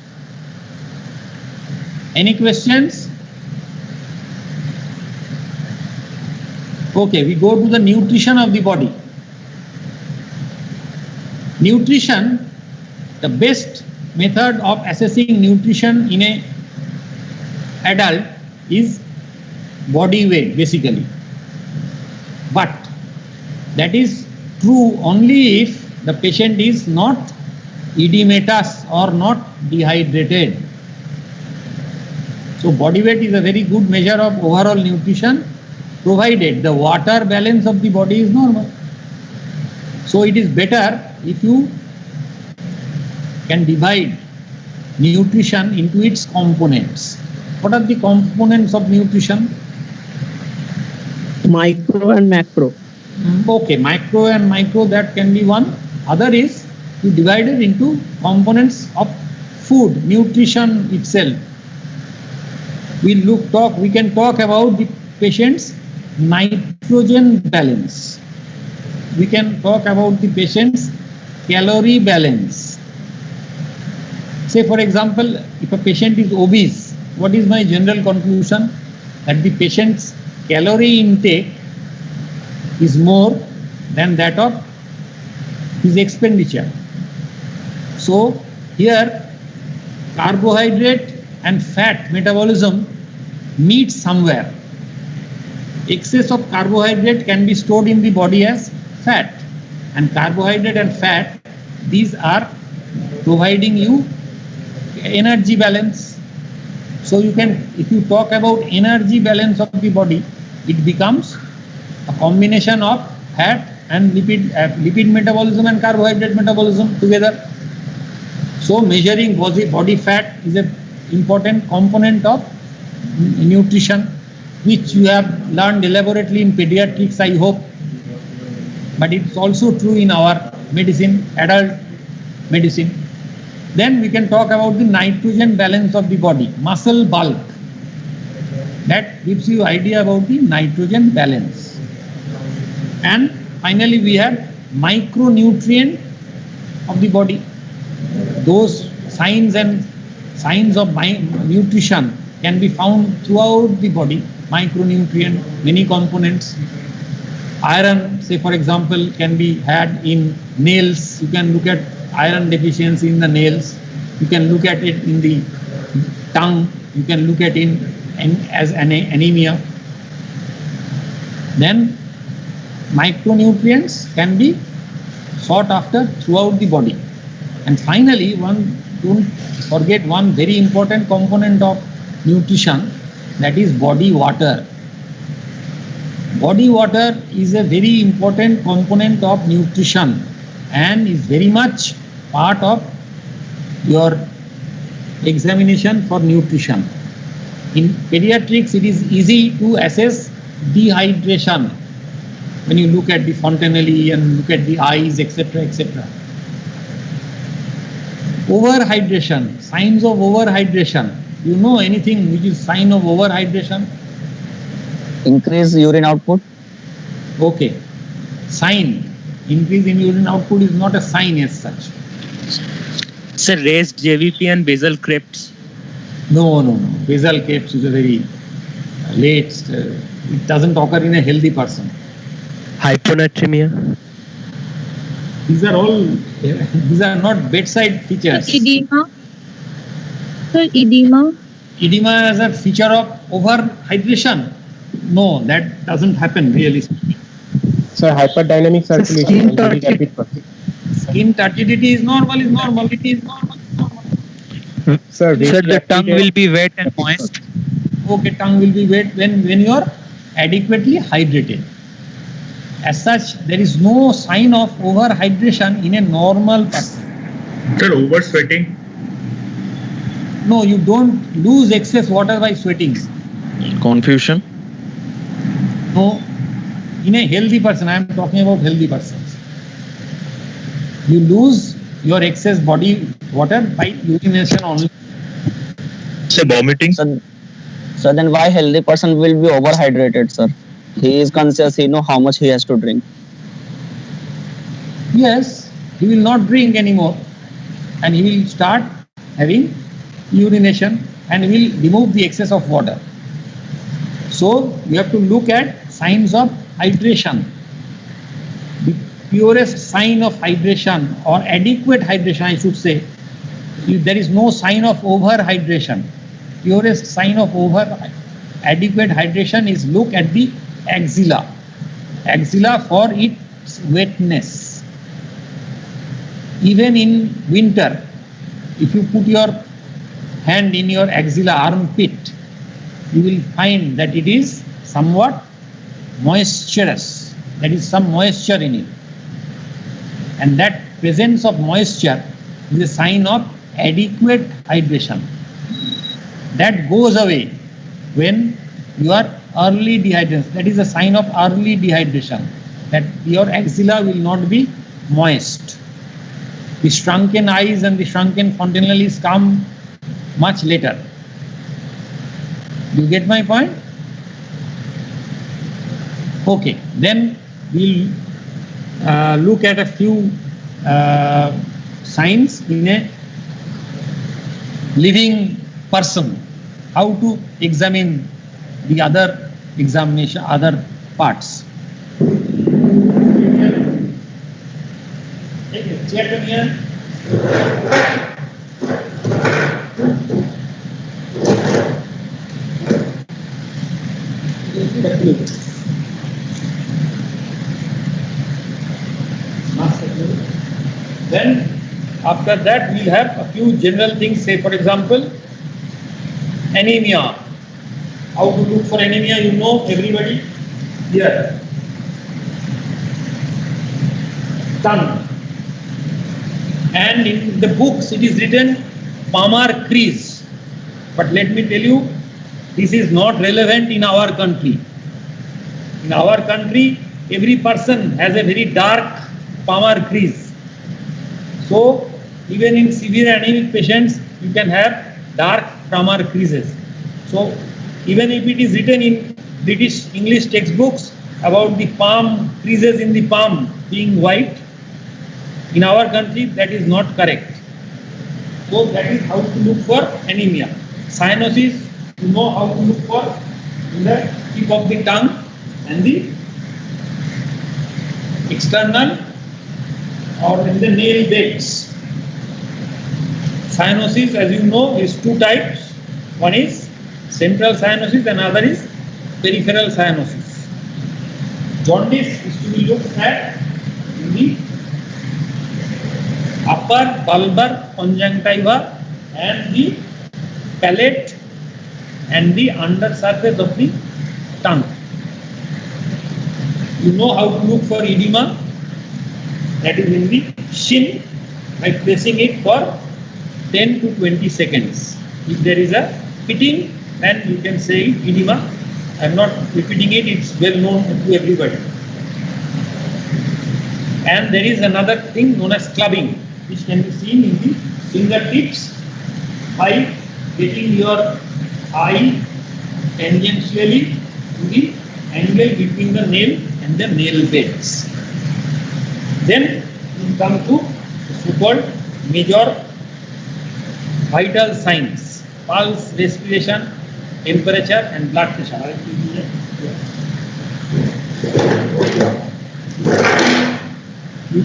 Any questions? Okay, we go to the nutrition of the body. Nutrition, the best method of assessing nutrition in a adult is body weight basically. But that is true only if the patient is not edematous or not dehydrated. So body weight is a very good measure of overall nutrition, provided the water balance of the body is normal. So it is better if you can divide nutrition into its components. What are the components of nutrition? Micro and macro. Okay, micro and micro, that can be one. Other is you divide it into components of food, nutrition itself. We can talk about the patient's nitrogen balance. We can talk about the patient's calorie balance. Say for example, if a patient is obese, what is my general conclusion? That the patient's calorie intake is more than that of his expenditure. So here carbohydrate and fat metabolism meet somewhere. Excess of carbohydrate can be stored in the body as fat, and carbohydrate and fat, these are providing you energy balance. So you can, if you talk about energy balance of the body, it becomes a combination of fat and lipid metabolism and carbohydrate metabolism together. So measuring body fat is an important component of nutrition, which you have learned elaborately in pediatrics, I hope. But it's also true in our medicine, adult medicine. Then we can talk about the nitrogen balance of the body, muscle bulk. That gives you idea about the nitrogen balance. And finally we have micronutrient of the body. Those signs of nutrition can be found throughout the body. Micronutrient, many components. Iron, say for example, can be had in nails. You can look at iron deficiency in the nails. You can look at it in the tongue. You can look at it as anemia. Then micronutrients can be sought after throughout the body. And finally, don't forget one very important component of nutrition, that is body water. Body water is a very important component of nutrition and is very much part of your examination for nutrition. In pediatrics, it is easy to assess dehydration when you look at the fontanelle and look at the eyes, etc., etc. Overhydration, signs of overhydration. You know anything which is sign of overhydration? Increase urine output. Okay. Sign. Increase in urine output is not a sign as such. Sir, raised JVP and basal crypts. No. Basal crypts is a very late. It doesn't occur in a healthy person. Hyponatremia. These are not bedside features. Edema. Sir, edema. Edema as a feature of overhydration. No, that doesn't happen really. Sir, hyperdynamic circulation. Skin turgidity is normal. It is normal. Sir, Sir, the tongue will be wet and moist. okay, tongue will be wet when you are adequately hydrated. As such, there is no sign of overhydration in a normal person. Sir, over sweating? No, you don't lose excess water by sweating. Confusion? No, in a healthy person, I am talking about healthy persons. You lose your excess body water by urination only. Sir, vomiting? So then why healthy person will be overhydrated, sir? He is conscious, he know how much he has to drink. Yes, he will not drink anymore and he will start having urination and will remove the excess of water. So you have to look at signs of hydration. The purest sign of hydration or adequate hydration, I should say, if there is no sign of overhydration. Purest sign of adequate hydration is look at the axilla. Axilla for its wetness. Even in winter, if you put your hand in your axilla armpit, you will find that it is somewhat moisturous. There is some moisture in it. And that presence of moisture is a sign of adequate hydration. That goes away when you are early dehydration. That is a sign of early dehydration, that your axilla will not be moist. The shrunken eyes and the shrunken fontanelles come much later. You get my point? Okay, then we'll look at a few signs in a living person, how to examine the other examination, other parts. Chair here. Then after that we'll have a few general things, say for example anemia. How to look for anemia, you know, everybody here. Tongue. And in the books it is written Palmar crease. But let me tell you, this is not relevant in our country. In our country, every person has a very dark Palmar crease. So even in severe anemic patients, you can have dark Palmar creases. So even if it is written in British English textbooks about the palm creases in the palm being white, in our country that is not correct. So that is how to look for anemia. Cyanosis, you know how to look for in the tip of the tongue and the external or in the nail beds. Cyanosis, as you know, is two types. One is central cyanosis and another is peripheral cyanosis. Jaundice is to be looked at in the upper bulbar conjunctiva and the palate and the under surface of the tongue. You know how to look for edema, that is in the shin, by pressing it for 10 to 20 seconds. If there is a pitting, then you can say edema. I am not repeating it, it's well known to everybody. And there is another thing known as clubbing, which can be seen in the fingertips by getting your eye tangentially to the angle between the nail and the nail beds. Then we come to so-called major vital signs: pulse, respiration, temperature and blood pressure.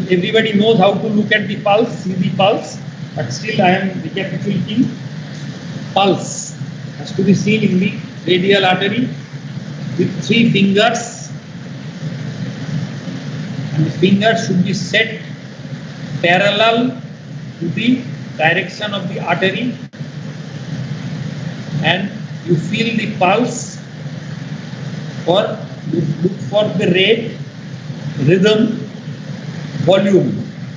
Everybody knows how to look at the pulse, see the pulse, but still I am recapitulating. Pulse has to be seen in the radial artery with 3 fingers, and the fingers should be set parallel to the direction of the artery, and you feel the pulse, or you look for the rate, rhythm, volume.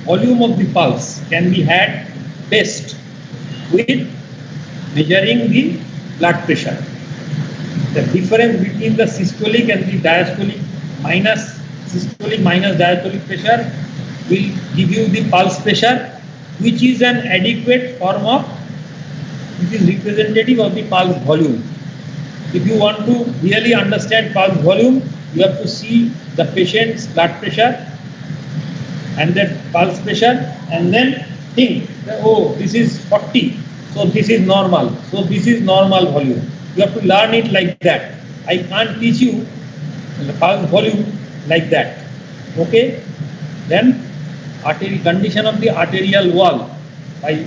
Volume of the pulse can be had best with measuring the blood pressure. The difference between the systolic and the diastolic minus diastolic pressure will give you the pulse pressure, which is an adequate form of, which is representative of the pulse volume. If you want to really understand pulse volume, you have to see the patient's blood pressure and that pulse pressure, and then think, oh, this is 40, so this is normal, so this is normal volume. You have to learn it like that. I can't teach you the pulse volume like that. Okay? Then condition of the arterial wall.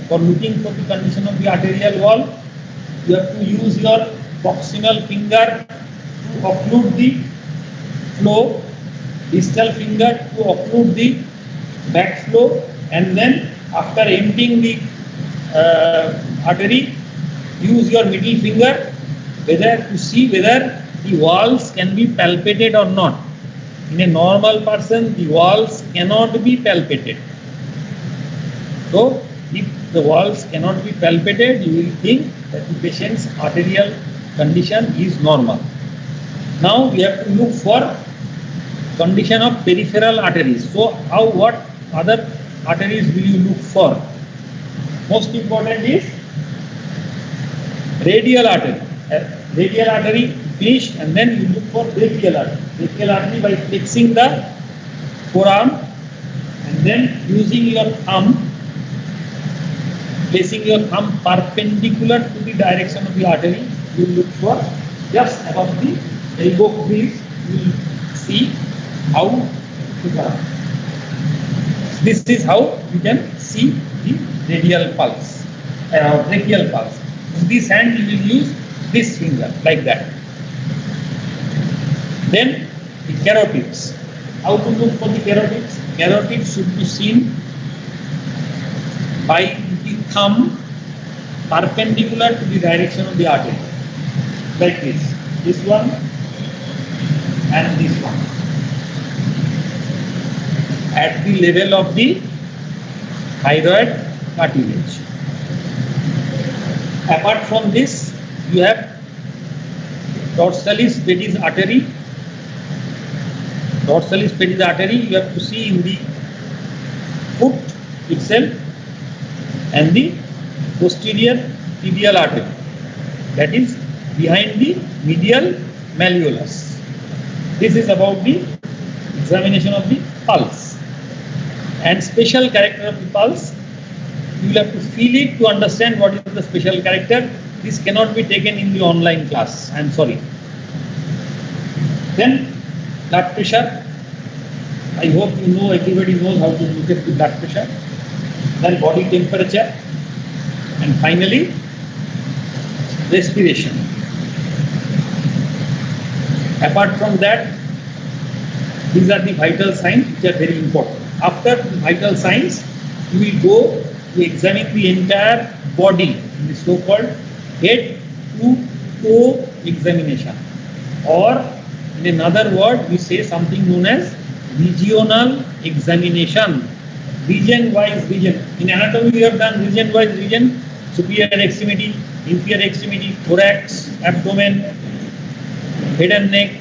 For looking for the condition of the arterial wall, you have to use your proximal finger to occlude the flow, distal finger to occlude the backflow, and then after emptying the artery, use your middle finger to see whether the walls can be palpated or not. In a normal person, the walls cannot be palpated. So, if the walls cannot be palpated, you will think that the patient's arterial condition is normal. Now, we have to look for condition of peripheral arteries. So, what other arteries will you look for? Most important is radial artery. Radial artery finished, and then you look for brachial artery. Brachial artery by flexing the forearm and then using your thumb, placing your thumb perpendicular to the direction of the artery, you look for just above the elbow crease. You will see how this is how you can see the radial pulse, brachial pulse. In this hand you will use this finger like that. Then the carotids. How to look for the carotids? Carotids should be seen by the thumb perpendicular to the direction of the artery, like this. This one and this one, at the level of the thyroid cartilage. Apart from this, you have dorsalis pedis artery. Dorsalis pedis artery you have to see in the foot itself, and the posterior tibial artery, that is behind the medial malleolus. This is about the examination of the pulse. And special character of the pulse, you will have to feel it to understand what is the special character. This cannot be taken in the online class, I am sorry. Then blood pressure. I hope you know, everybody knows how to look at the blood pressure. Then body temperature, and finally respiration. Apart from that, these are the vital signs which are very important. After the vital signs, you will go to examine the entire body in the so-called head to toe examination, or in another word we say something known as regional examination. Region-wise region. In anatomy we have done region-wise region: superior extremity, inferior extremity, thorax, abdomen, head and neck.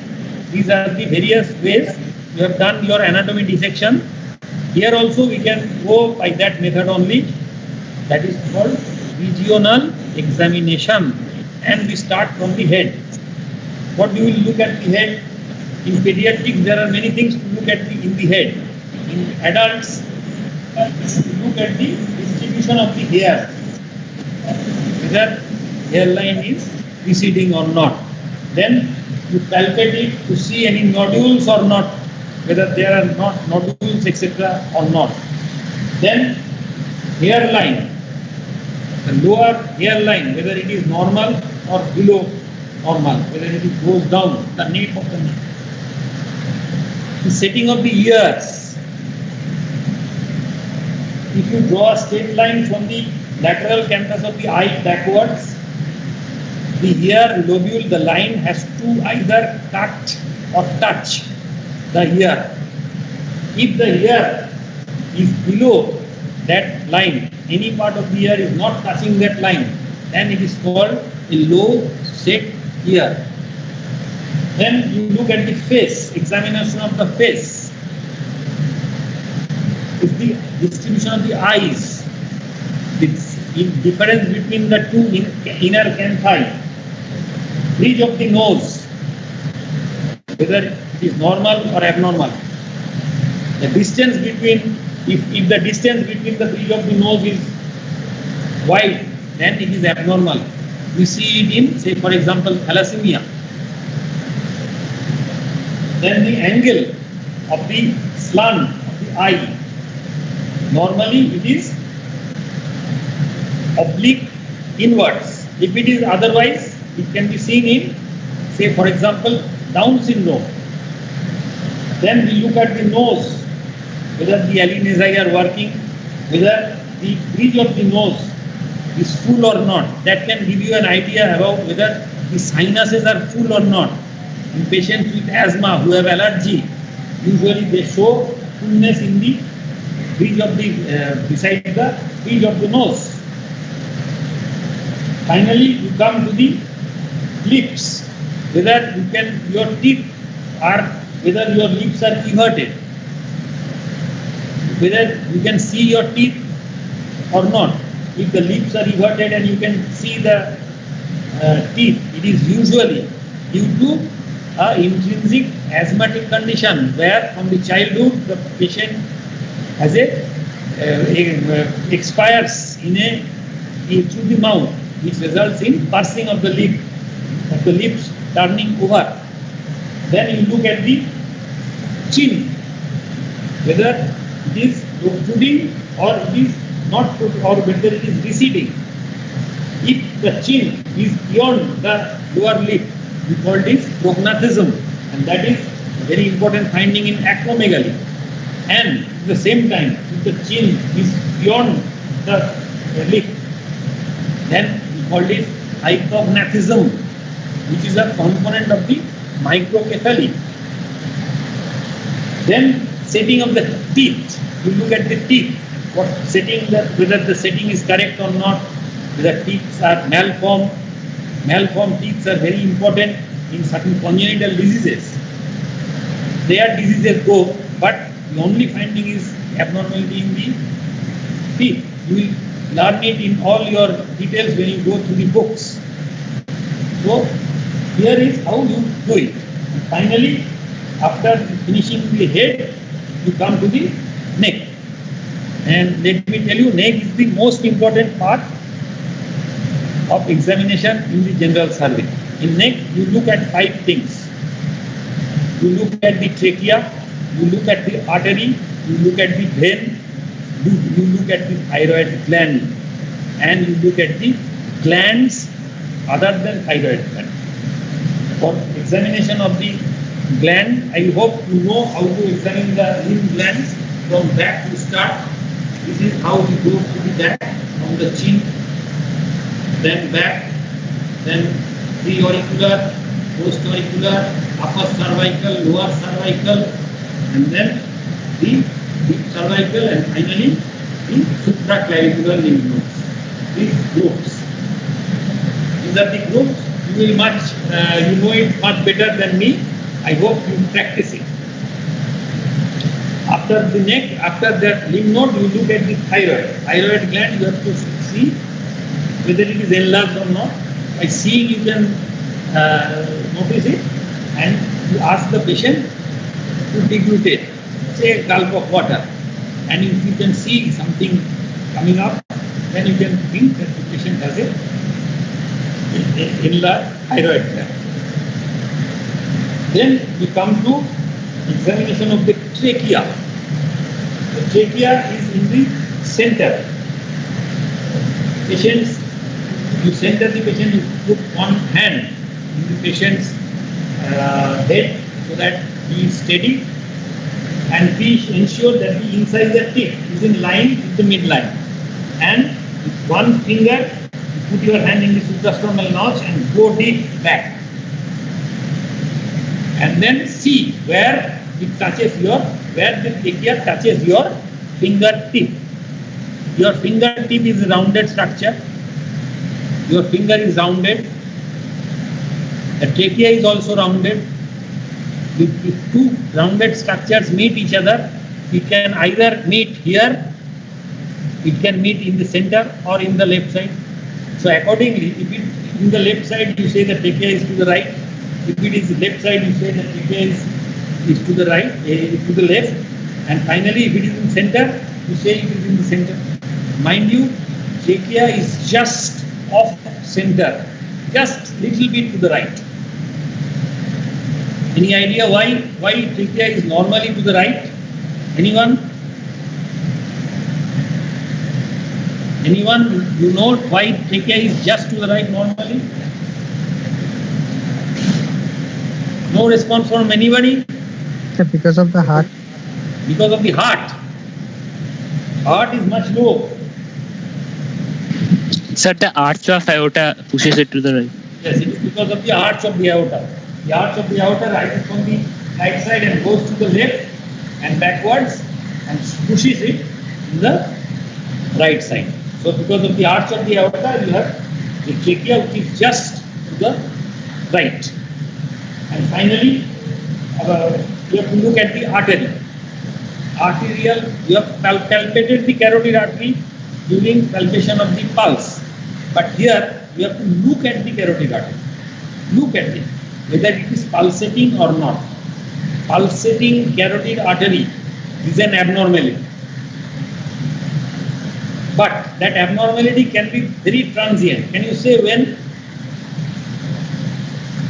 These are the various ways you have done your anatomy dissection. Here also we can go by that method only. That is called regional examination, and we start from the head. What do you look at the head? In pediatrics there are many things to look at in the head. In adults, look at the distribution of the hair, whether hairline is receding or not. Then you palpate it to see any nodules or not, whether there are not nodules etc. or not. Then hairline, the lower hairline, whether it is normal or below normal, whether it goes down the nape of the neck. The setting of the ears. If you draw a straight line from the lateral canthus of the eye backwards, the ear lobule, the line has to either cut or touch the ear. If the ear is below that line, any part of the ear is not touching that line, then it is called a low set ear. Then you look at the face, examination of the face. Is the distribution of the eyes, the difference between the two inner canthi, bridge of the nose, whether it is normal or abnormal. The distance between, if the distance between the bridge of the nose is wide, then it is abnormal. We see it in, say for example, thalassemia. Then the angle of the slant of the eye, normally it is oblique inwards. If it is otherwise, it can be seen in, say for example, Down syndrome. Then we look at the nose, whether the alveoli are working, whether the bridge of the nose is full or not. That can give you an idea about whether the sinuses are full or not. In patients with asthma who have allergy, usually they show fullness in the bridge of the, beside the bridge of the nose. Finally, you come to the lips, whether you can, your teeth are, whether your lips are everted, whether you can see your teeth or not. If the lips are everted and you can see the teeth, it is usually due to intrinsic asthmatic condition where from the childhood the patient has expires in through the mouth, which results in pursing of the lips turning over. Then you look at the chin, whether it is protruding or it is not, or whether it is receding. If the chin is beyond the lower lip, we call this prognathism, and that is a very important finding in acromegaly. And at the same time, if the chin is beyond the lip, then we call it hypognatism, which is a component of the microcephaly. Then setting of the teeth, you look at the teeth, what setting, whether the setting is correct or not, whether teeth are malformed. Malformed teeth are very important in certain congenital diseases. Their diseases go, but the only finding is abnormality in the teeth. You will learn it in all your details when you go through the books. So here is how you do it. And finally, after finishing the head, you come to the neck. And let me tell you, neck is the most important part of examination in the general survey. In neck, you look at 5 things. You look at the trachea, you look at the artery, you look at the vein, you look at the thyroid gland, and you look at the glands other than thyroid gland. For examination of the gland, I hope you know how to examine the lymph glands. From back to start, this is how we go to the back, from the chin, then back, then preauricular, post-auricular, upper cervical, lower cervical, and then the deep cervical, and finally the supraclavicular lymph nodes. These groups. These are the groups. You will you know it much better than me. I hope you practice it. After the neck, after that lymph node, you look at the thyroid. Thyroid gland, you have to see whether it is enlarged or not. By seeing, you can notice it, and you ask the patient to deglutate, say a gulp of water, and if you can see something coming up, then you can think that the patient has a enlarged thyroid gland. Then we come to examination of the trachea. The trachea is in the center. Patients, you center the patient, you put one hand in the patient's head so that he is steady, and please ensure that the incisor tip is in line with the midline. And with one finger, you Put your hand in the suprasternal notch and go deep back. And then see where it touches where the trachea touches your fingertip. Your fingertip is a rounded structure. Your finger is rounded. The trachea is also rounded. If two rounded structures meet each other, it can either meet here, it can meet in the center or in the left side. So accordingly, if it in the left side, you say the trachea is to the right. If it is left side, you say the trachea is to the right, to the left. And finally, if it is in center, you say it is in the center. Mind you, trachea is just off center, just little bit to the right. Any idea why trachea is normally to the right? Anyone? Anyone? You know why trachea is just to the right normally? No response from anybody? Because of the heart. Because of the heart. Heart is much low. Sir, the arch of aorta pushes it to the right. Yes, it is because of the arch of the aorta. The arch of the aorta rises from the right side and goes to the left and backwards and pushes it in the right side. So because of the arch of the aorta, you have the trachea which is just to the right. And finally, you have to look at the artery. Arterial, you have palpated the carotid artery during palpation of the pulse. But here, you have to look at the carotid artery. Look at it, whether it is pulsating or not. Pulsating carotid artery is an abnormality. But that abnormality can be very transient. Can you say when?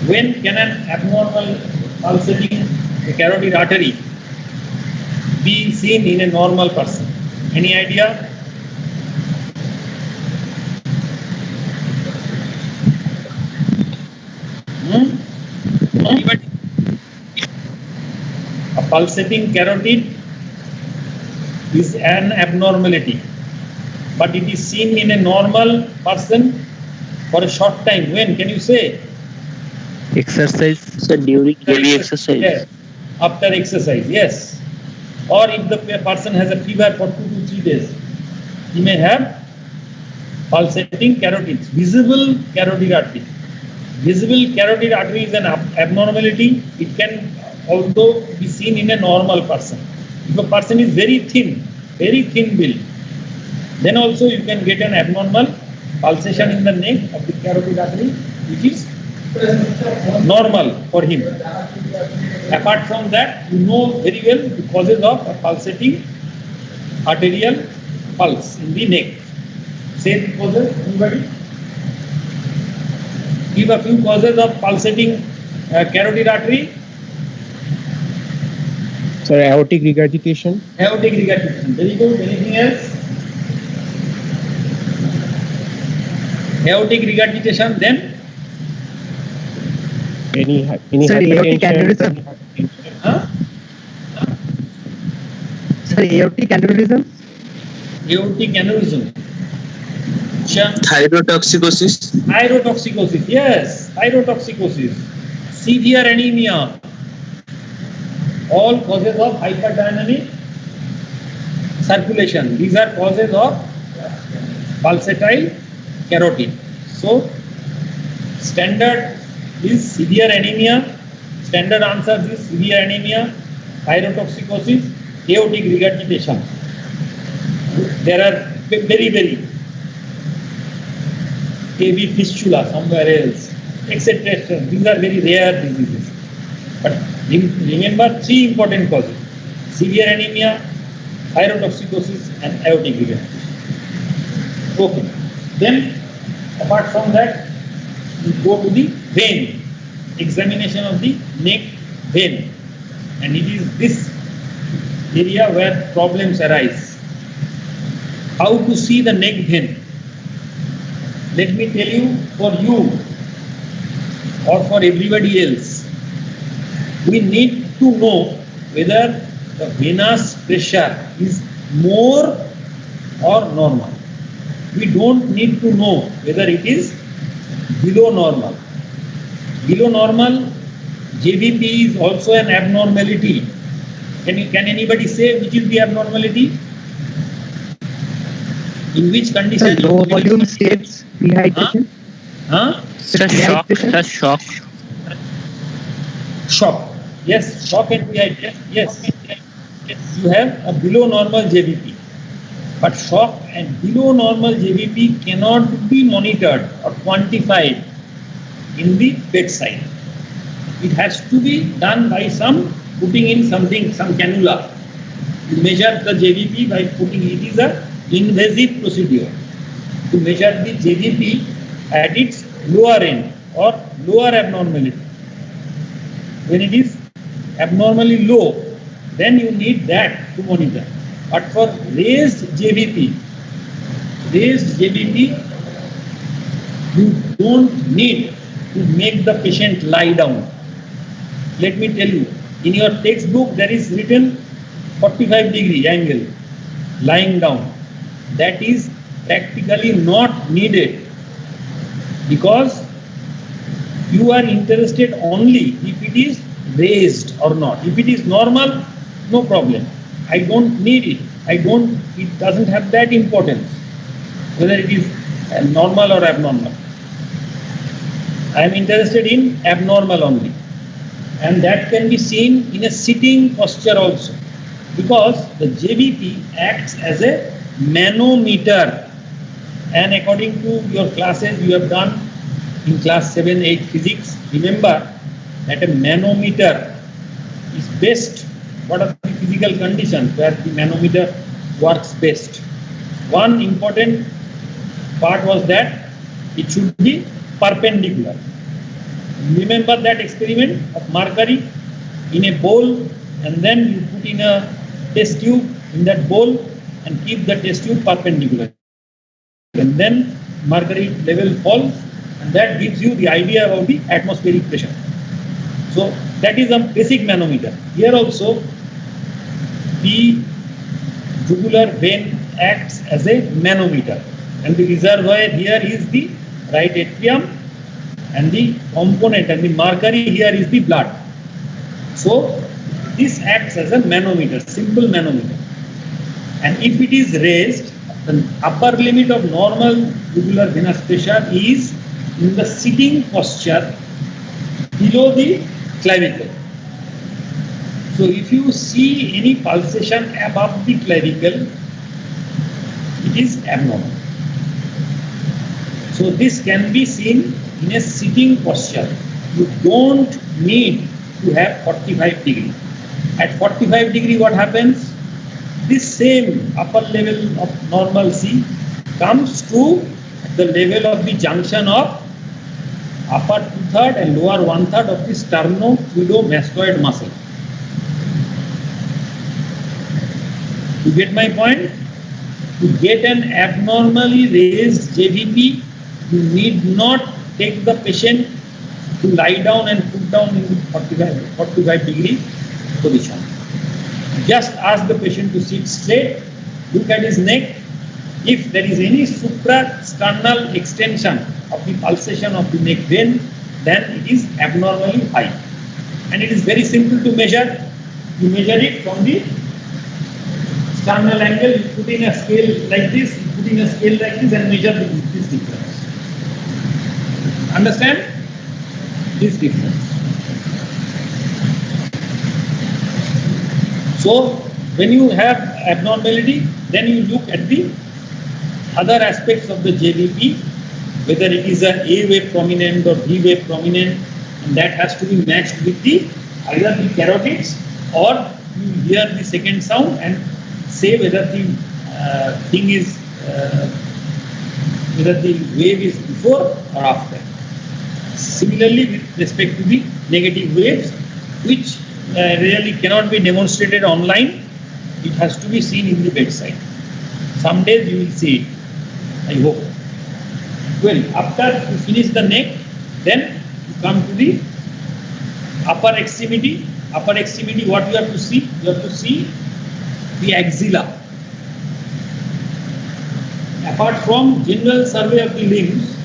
When can an abnormal pulsating carotid artery be seen in a normal person? Any idea? Anybody? A pulsating carotid is an abnormality, but it is seen in a normal person for a short time. When? Can you say? Exercise. Sir, during daily exercise. Yes. After exercise, yes. Or if the person has a fever for 2 to 3 days, he may have pulsating carotids, visible carotid artery. Visible carotid artery is an abnormality. It can also be seen in a normal person. If a person is very thin build, then also you can get an abnormal pulsation in the neck of the carotid artery, which is normal for him. Apart from that, you know very well the causes of a pulsating arterial pulse in the neck. Say the causes, anybody? Give a few causes of pulsating carotid artery. Sir, aortic regurgitation. Aortic regurgitation. Very good. Anything else? Aortic regurgitation. Then Any Sir, aortic aneurysm. Huh? Sir, aortic aneurysm. Aortic aneurysm. Thyrotoxicosis. Thyrotoxicosis. Yes, thyrotoxicosis. Severe anemia. All causes of hyperdynamic circulation. These are causes of pulsatile carotid. So, standard is severe anemia. Standard answer is severe anemia, thyrotoxicosis, aortic regurgitation. There are very AV fistula somewhere else, etc. These are very rare diseases. But remember 3 important causes: severe anemia, thyrotoxicosis, and aortic regurgitation. Okay. Then, apart from that, we go to the vein. Examination of the neck vein. And it is this area where problems arise. How to see the neck vein? Let me tell you, for you or for everybody else, we need to know whether the venous pressure is more or normal. we don't need to know whether it is below normal. Below normal, JVP is also an abnormality. Can anybody say which is the abnormality? In which condition? Sir, low volume states, dehydration. Huh? Sir, shock. Sir, shock. Shock. Yes, shock and dehydration. Yes. You have a below normal JVP. But shock and below normal JVP cannot be monitored or quantified in the bedside. It has to be done by putting in something, some cannula. You measure the JVP by putting it is a invasive procedure to measure the JVP at its lower end or lower abnormality. When it is abnormally low, then you need that to monitor. But for raised JVP, you don't need to make the patient lie down. Let me tell you, in your textbook there is written 45-degree angle, lying down. That is practically not needed because you are interested only if it is raised or not. If it is normal, no problem. I don't need it. It doesn't have that importance whether it is normal or abnormal. I am interested in abnormal only. And that can be seen in a sitting posture also because the JVP acts as a manometer. And according to your classes you have done in class 7-8 physics, remember that a manometer is best. What are the physical conditions where the manometer works best? One important part was that it should be perpendicular. Remember that experiment of mercury in a bowl and then you put in a test tube in that bowl and keep the test tube perpendicular. And then mercury level falls and that gives you the idea about the atmospheric pressure. So that is a basic manometer. Here also the jugular vein acts as a manometer and the reservoir here is the right atrium and the component and the mercury here is the blood. So this acts as a manometer, simple manometer. And if it is raised, the upper limit of normal jugular venous pressure is in the sitting posture below the clavicle. So if you see any pulsation above the clavicle, it is abnormal. So this can be seen in a sitting posture. You don't need to have 45-degree. At 45-degree what happens? This same upper level of normalcy comes to the level of the junction of upper 2/3 and lower 1/3 of the sternocleidomastoid muscle. You get my point? To get an abnormally raised JVP, you need not take the patient to lie down and put down in the 45-degree position. Just ask the patient to sit straight, look at his neck. If there is any suprasternal extension of the pulsation of the neck vein, then it is abnormally high. And it is very simple to measure. You measure it from the sternal angle, you put in a scale like this, and measure this difference. Understand? This difference. So, when you have abnormality, then you look at the other aspects of the JVP, whether it is a A wave prominent or B wave prominent, and that has to be matched with the either the carotids or you hear the second sound and say whether the thing is whether the wave is before or after. Similarly, with respect to the negative waves, which really cannot be demonstrated online, it has to be seen in the bedside. Some days you will see it, I hope. Well, after you finish the neck, then you come to the upper extremity. Upper extremity, what you have to see? You have to see the axilla. apart from general survey of the limbs,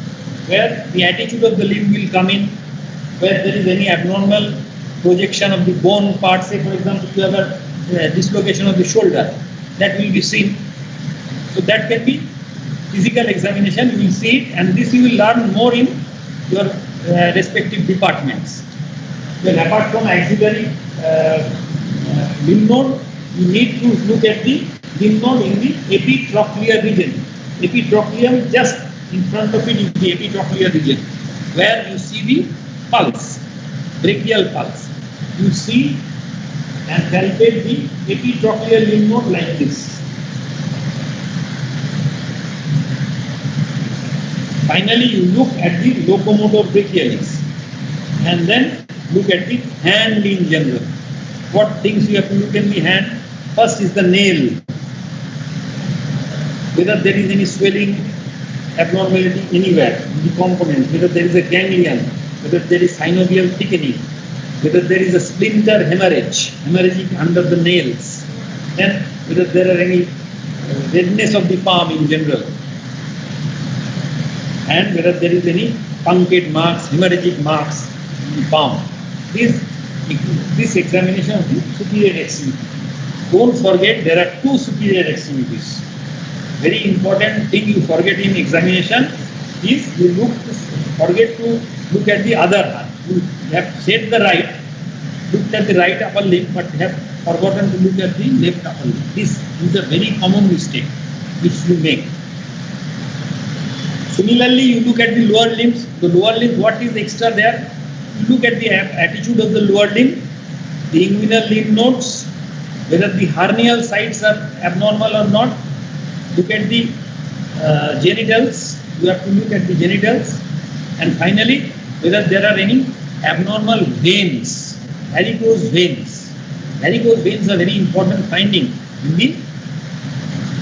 where the attitude of the limb will come in, where there is any abnormal projection of the bone part, say for example you have a dislocation of the shoulder, that will be seen. So that can be physical examination, you will see it, and this you will learn more in your respective departments. Well, apart from axillary limb node, you need to look at the limb node in the epitrochlear region. Epitrochleum, just in front of it is the epitrochlear region, where you see the pulse, brachial pulse. You see and palpate the epitrochlear limb node like this. Finally, you look at the locomotor brachialis and then look at the hand in general. What things you have to look in the hand? First is the nail. Whether there is any swelling, abnormality anywhere in the component, whether there is a ganglion, whether there is synovial thickening, whether there is a splinter hemorrhagic under the nails, then whether there are any redness of the palm in general, and whether there is any punctate marks, hemorrhagic marks in the palm. This examination of the superior extremity. Don't forget there are two superior extremities. Very important thing you forget in examination is you forget to look at the other hand. You have said the right, looked at the right upper limb, but have forgotten to look at the left upper limb. This is a very common mistake which you make. Similarly, you look at the lower limbs. The lower limb, what is extra there? You look at the attitude of the lower limb, the inguinal limb nodes, whether the hernial sites are abnormal or not. Look at the genitals. You have to look at the genitals. And finally, whether there are any abnormal veins, varicose veins. Varicose veins are very important finding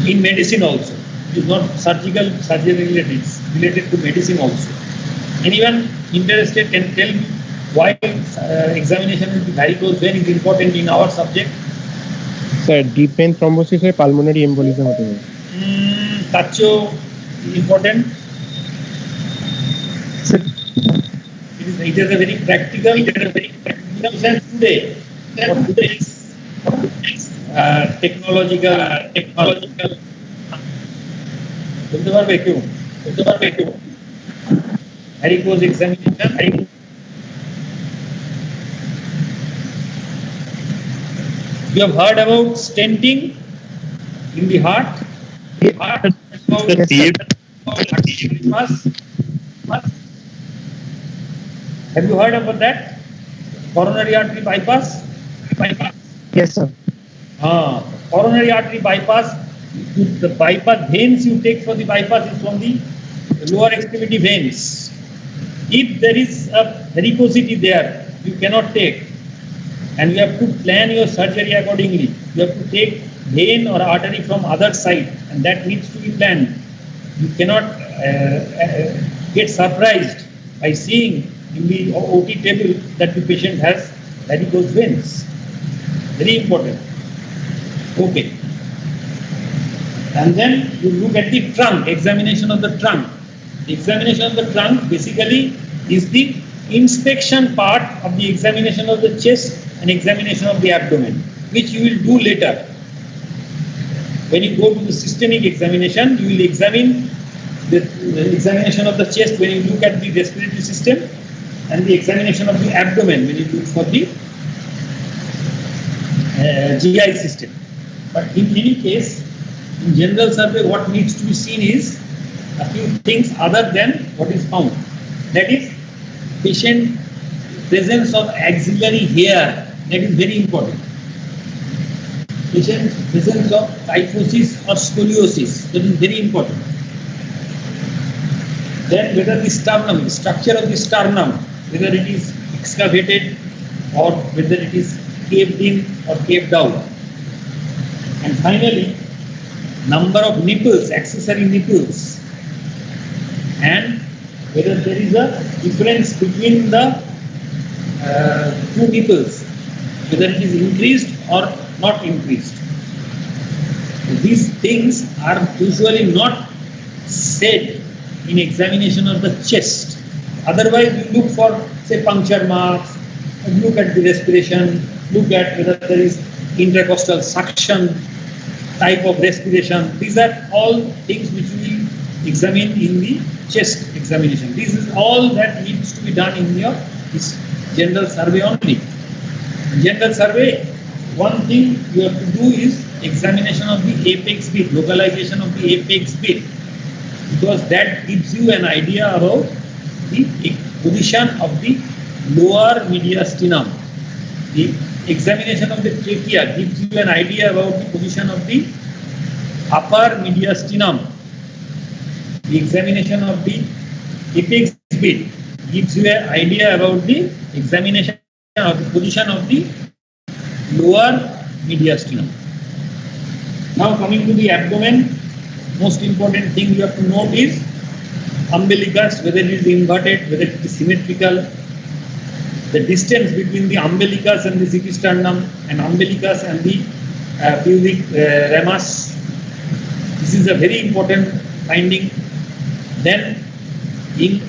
in medicine also. It is not surgery related, it's related to medicine also. Anyone interested can tell me why examination of the varicose vein is important in our subject? Sir, deep vein thrombosis or pulmonary embolism होते हैं. Tacho important. It is a very practical sense today. For today's technological. Varicose examination. You have heard about stenting in the heart? Have you heard about that? Coronary artery bypass? Yes, sir. Coronary artery bypass, the bypass veins you take for the bypass is from the lower extremity veins. If there is a varicosity there, you cannot take. And you have to plan your surgery accordingly. You have to take vein or artery from other side, and that needs to be planned. You cannot get surprised by seeing in the OT table that the patient has varicose veins. Very important. Okay. And then you look at the trunk, examination of the trunk. The examination of the trunk basically is the inspection part of the examination of the chest and examination of the abdomen, which you will do later. When you go to the systemic examination, you will examine the examination of the chest when you look at the respiratory system, and the examination of the abdomen when you look for the GI system. But in any case, in general survey, what needs to be seen is a few things other than what is found. That is, patient presence of axillary hair. That is very important. Patient presence of kyphosis or scoliosis. That is very important. Then whether the sternum, the structure of the sternum, whether it is excavated or whether it is caved in or caved out. And finally, number of nipples, accessory nipples, and whether there is a difference between the two nipples, whether it is increased or not increased. These things are usually not said in examination of the chest. Otherwise, you look for, say, puncture marks, look at the respiration, look at whether there is intercostal suction, type of respiration. These are all things which we examine in the chest examination. This is all that needs to be done in your general survey only. General survey, one thing you have to do is examination of the apex bit, localization of the apex bit, because that gives you an idea about the position of the lower mediastinum. The examination of the trachea gives you an idea about the position of the upper mediastinum. The examination of the apex bit gives you an idea about the examination of the position of the lower mediastinum. Now coming to the abdomen, most important thing you have to note is umbilicus, whether it is inverted, whether it is symmetrical, the distance between the umbilicus and the citisternum, and umbilicus and the pubic ramus. This is a very important finding. Then in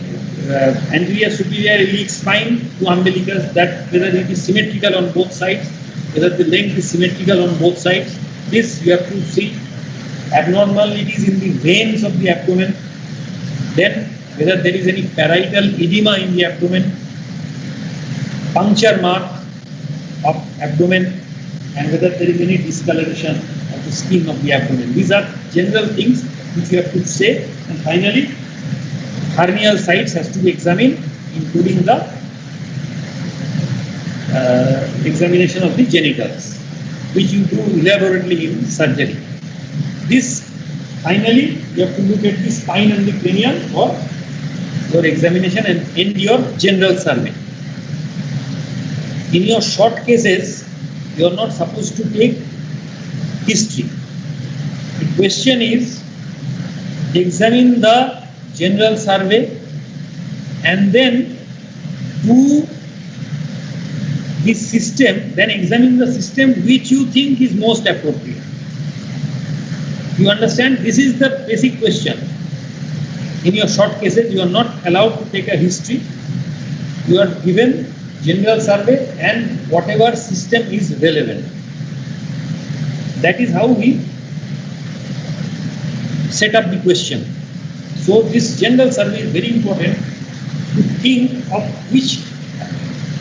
anterior superior iliac spine to umbilicus, that whether it is symmetrical on both sides, whether the length is symmetrical on both sides. This you have to see. Abnormalities in the veins of the abdomen. Then whether there is any parietal edema in the abdomen, puncture mark of abdomen, and whether there is any discoloration of the skin of the abdomen. These are general things which you have to say. And finally, hernial sites has to be examined, including the examination of the genitals, which you do elaborately in surgery. This, finally, you have to look at the spine and the cranium for your examination and end your general survey. In your short cases, you are not supposed to take history. The question is, examine the general survey and then do this system, then examine the system which you think is most appropriate. You understand? This is the basic question. In your short cases, you are not allowed to take a history. You are given general survey and whatever system is relevant. That is how we set up the question. So this general survey is very important to think of which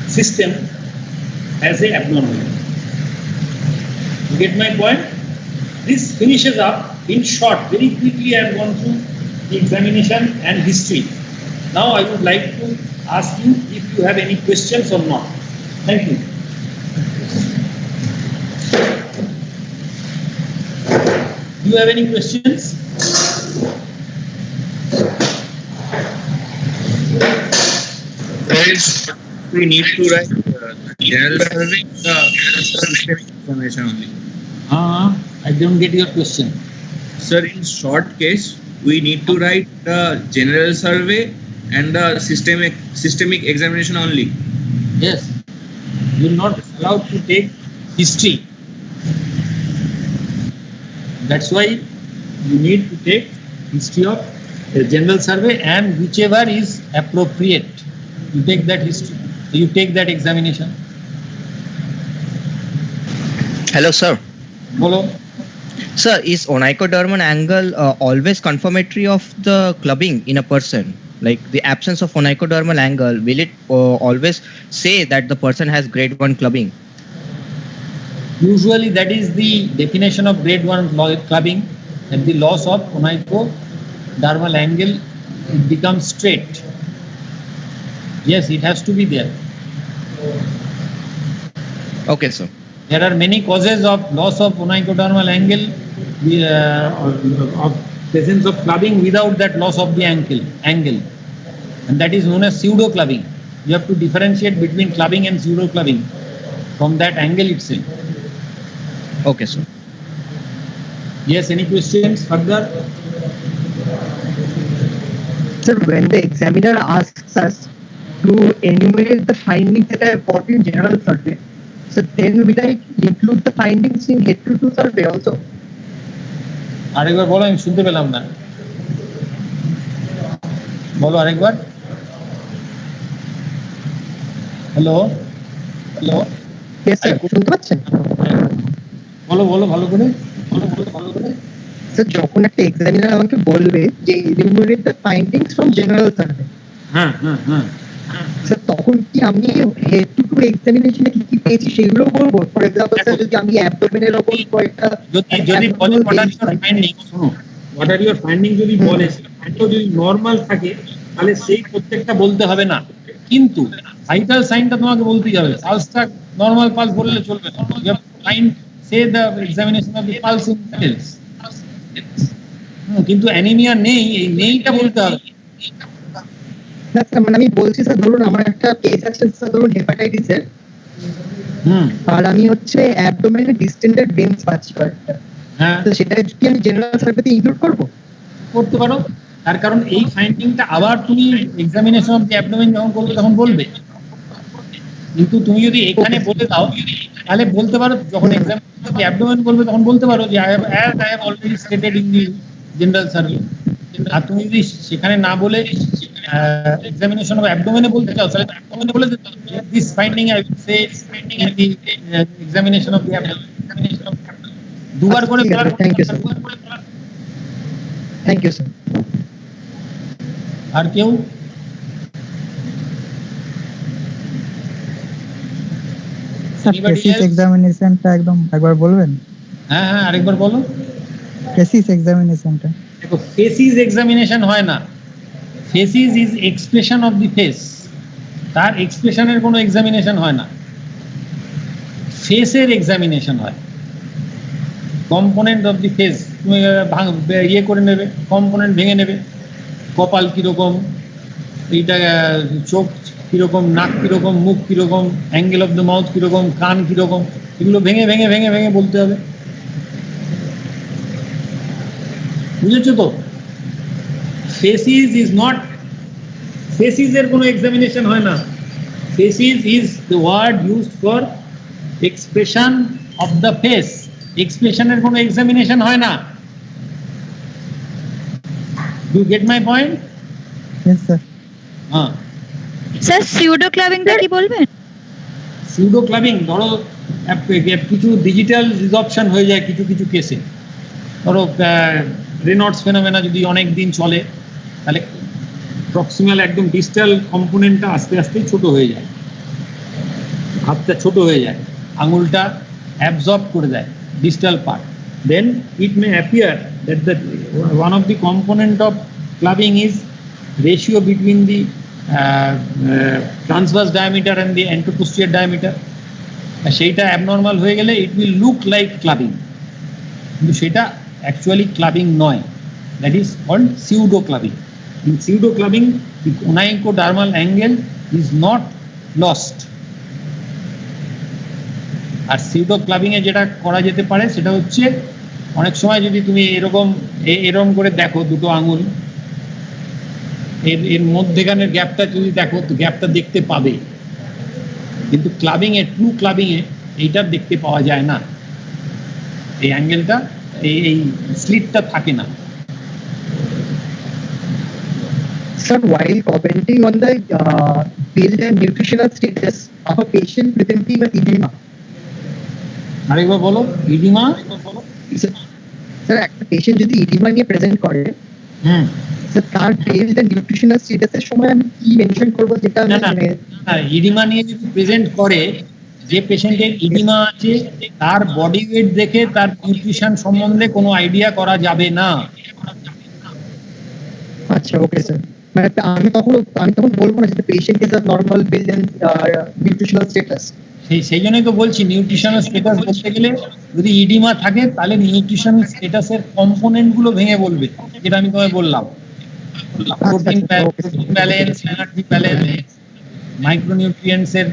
system has a abnormality. You get my point? This finishes up in short. Very quickly I have gone through the examination and history. Now I would like to ask you if you have any questions or not. Thank you. Do you have any questions? We need to write general survey systemic examination only. I don't get your question. Sir, in short case, we need to write the general survey and the systemic examination only. Yes. You are not allowed to take history. That's why you need to take history of a general survey, and whichever is appropriate, you take that history. You take that examination. Hello, sir. Hello. Sir, is onychodermal angle always confirmatory of the clubbing in a person? Like the absence of onychodermal angle, will it always say that the person has grade 1 clubbing? Usually that is the definition of grade 1 clubbing, that the loss of onychodermal angle, it becomes straight. Yes, it has to be there. Okay, sir. There are many causes of loss of onychodermal angle, of presence of clubbing without that loss of the angle, and that is known as pseudo clubbing. You have to differentiate between clubbing and pseudo clubbing from that angle itself. Okay, sir. Yes, any questions further? Sir, when the examiner asks us to enumerate the findings that are brought in general survey, so then will I include the findings in head to toe survey also? আরেকবার বলো, আমি শুনতে পেলাম না। বলো আরেকবার। Hello hello, Yes, sir. শুনতে পাচ্ছেন? বলো বলো ভালো করে। স্যার যখন একটা এক্সামিনার আমাকে বলবে যে enumerate the findings from general survey, হ্যাঁ হ্যাঁ হ্যাঁ, স্যার তখন কি আমি হেড টু টু এক্সামিনেশনে কি কি পেয়েছি সেগুলো বলবো? ফর এক্সাম্পল স্যার যদি আমি অ্যাবডোমেনের ওপর কয়েকটা যদি বলে what are your findings, শোনো, what are your findings যদি বলে, সেটা যদি নরমাল থাকে তাহলে সেই প্রত্যেকটা বলতে হবে না, কিন্তু ভাইটাল সাইনটা তোমাকে বলতেই হবে। পালসটা নরমাল পালস বললে চলবে না, you have to find say the examination of the pulse in details। কিন্তু অ্যানিমিয়া নেই, এই নেইটা বলতে হবে। না স্যার, মানে আমি বলছি স্যার ধরুন আমার একটা কেস আছে স্যার, ধরুন হেপাটাইটিসের, আর আমি হচ্ছে অ্যাবডোমেনের ডিস্টেন্ডেড ভেন্স পাচ্ছি কয়েকটা, হ্যাঁ, তো সেটা কি আমি জেনারেল সার্ভেতে ইনক্লুড করবো? করতে পারো, তার কারণ এই ফাইন্ডিংটা আবার তুমি এক্সামিনেশন অফ দি অ্যাবডোমেন যখন করবে তখন বলবে। কিন্তু তুমি যদি এখানে বলে দাও তাহলে বলতে পারো, যখন এক্সামিনেশন অফ দি অ্যাবডোমেন বলবে তখন বলতে পারো যে I have already stated in the general survey. আর তুমি যদি সেখানে না বলে এক্সামিনেশন অফ অ্যাবডোমেনে বলতে চাও তাহলে অ্যাবডোমেনে বলে this finding I will say in the examination of the abdomen. দুবার করে বলার। Thank you sir, thank you sir. আর কেউ? স্যার থিসিস এক্সামিনেশনটা একদম একবার বলবেন? হ্যাঁ হ্যাঁ, আরেকবার বলো। থিসিস এক্সামিনেশনটা দেখো, ফেসিস এক্সামিনেশন হয় না, facies is expression of the face, তার এক্সপ্রেশনের কোনো এক্সামিনেশন হয় না, ফেসের এক্সামিনেশন হয়। কম্পোনেন্ট অফ দি ফেস তুমি ইয়ে করে নেবে, কম্পোনেন্ট ভেঙে নেবে, কপাল কীরকম, এইটা চোখ কীরকম, নাক কীরকম, মুখ কীরকম, অ্যাঙ্গেল অফ দ্য মাউথ কীরকম, কান কীরকম, এগুলো ভেঙে ভেঙে ভেঙে ভেঙে বলতে হবে। বুঝেছো তো? ফেসিস ইজ নট, ফেসিসের কোনো এক্সামিনেশন হয় না, facies is the word used for expression of the face, এক্সপ্রেশনের কোনো এক্সামিনেশন হয় না। Do get my point? Yes sir. হ্যাঁ স্যার সিউডো ক্লাবিংটা কি বলবেন? সিউডো ক্লাবিং ধরো কিছু ডিজিটাল রিজর্পশন হয়ে যায় কিছু কিছু কেসে, ধরো রেনল্ডস ফেনোমেনা যদি অনেক দিন চলে তাহলে প্রক্সিমাল একদম ডিস্টাল কম্পোনেন্টটা আস্তে আস্তে ছোট হয়ে যায়, হাতটা ছোট হয়ে যায়, আঙুলটা অ্যাবজর্ব করে দেয় distal part, then it may appear that the one of the component of clubbing is ratio between the transverse diameter and the anteroposterior diameter. সেইটা অ্যাবনর্মাল হয়ে গেলে it will look like clubbing, কিন্তু সেটা actually clubbing নয়, that is called pseudo clubbing. In pseudo clubbing the onychodermal angle is not lost. আর pseudo ক্লাবিংয়ে যেটা করা যেতে পারে সেটা হচ্ছে অনেক সময় যদি তুমি এরকম করে দেখো দুটো আঙুল, এর মধ্যেখানের গ্যাপটা যদি দেখো তো গ্যাপটা দেখতে পাবে, কিন্তু ক্লাবিংয়ে, ট্রু ক্লাবিংয়ে এইটা দেখতে পাওয়া যায় না, এই অ্যাঙ্গেলটা, এই স্লিটটা থাকে না। Sir, while commenting on the build and nutritional status of a patient presenting with edema, আরেকবার বলো, ইডিমা। স্যার একটা পেশেন্ট যদি ইডিমা নিয়ে প্রেজেন্ট করে, স্যার তার build and nutritional status এর সময় আমি কি মেনশন করব যেটা ইডিমা নিয়ে যদি প্রেজেন্ট করে, যে পেশেন্টের ইডিমা আছে তার বডি ওয়েট দেখে তার নিউট্রিশন সম্বন্ধে কোনো আইডিয়া করা যাবে না। আচ্ছা, ওকে স্যার। মানে আমি তখন বলবো না যে patient is a normal build and nutritional status. সেই জন্যই তো বলছি নিউট্রিশনাল স্ট্যাটাস বলতে গেলে যদি ইডিমা থাকে তাহলে নিউট্রিশনাল স্ট্যাটাসের কম্পোনেন্ট গুলো ভেঙে বলবে, যেটা আমি তোমায় বললাম, protein balance, energy balance, micronutrients এর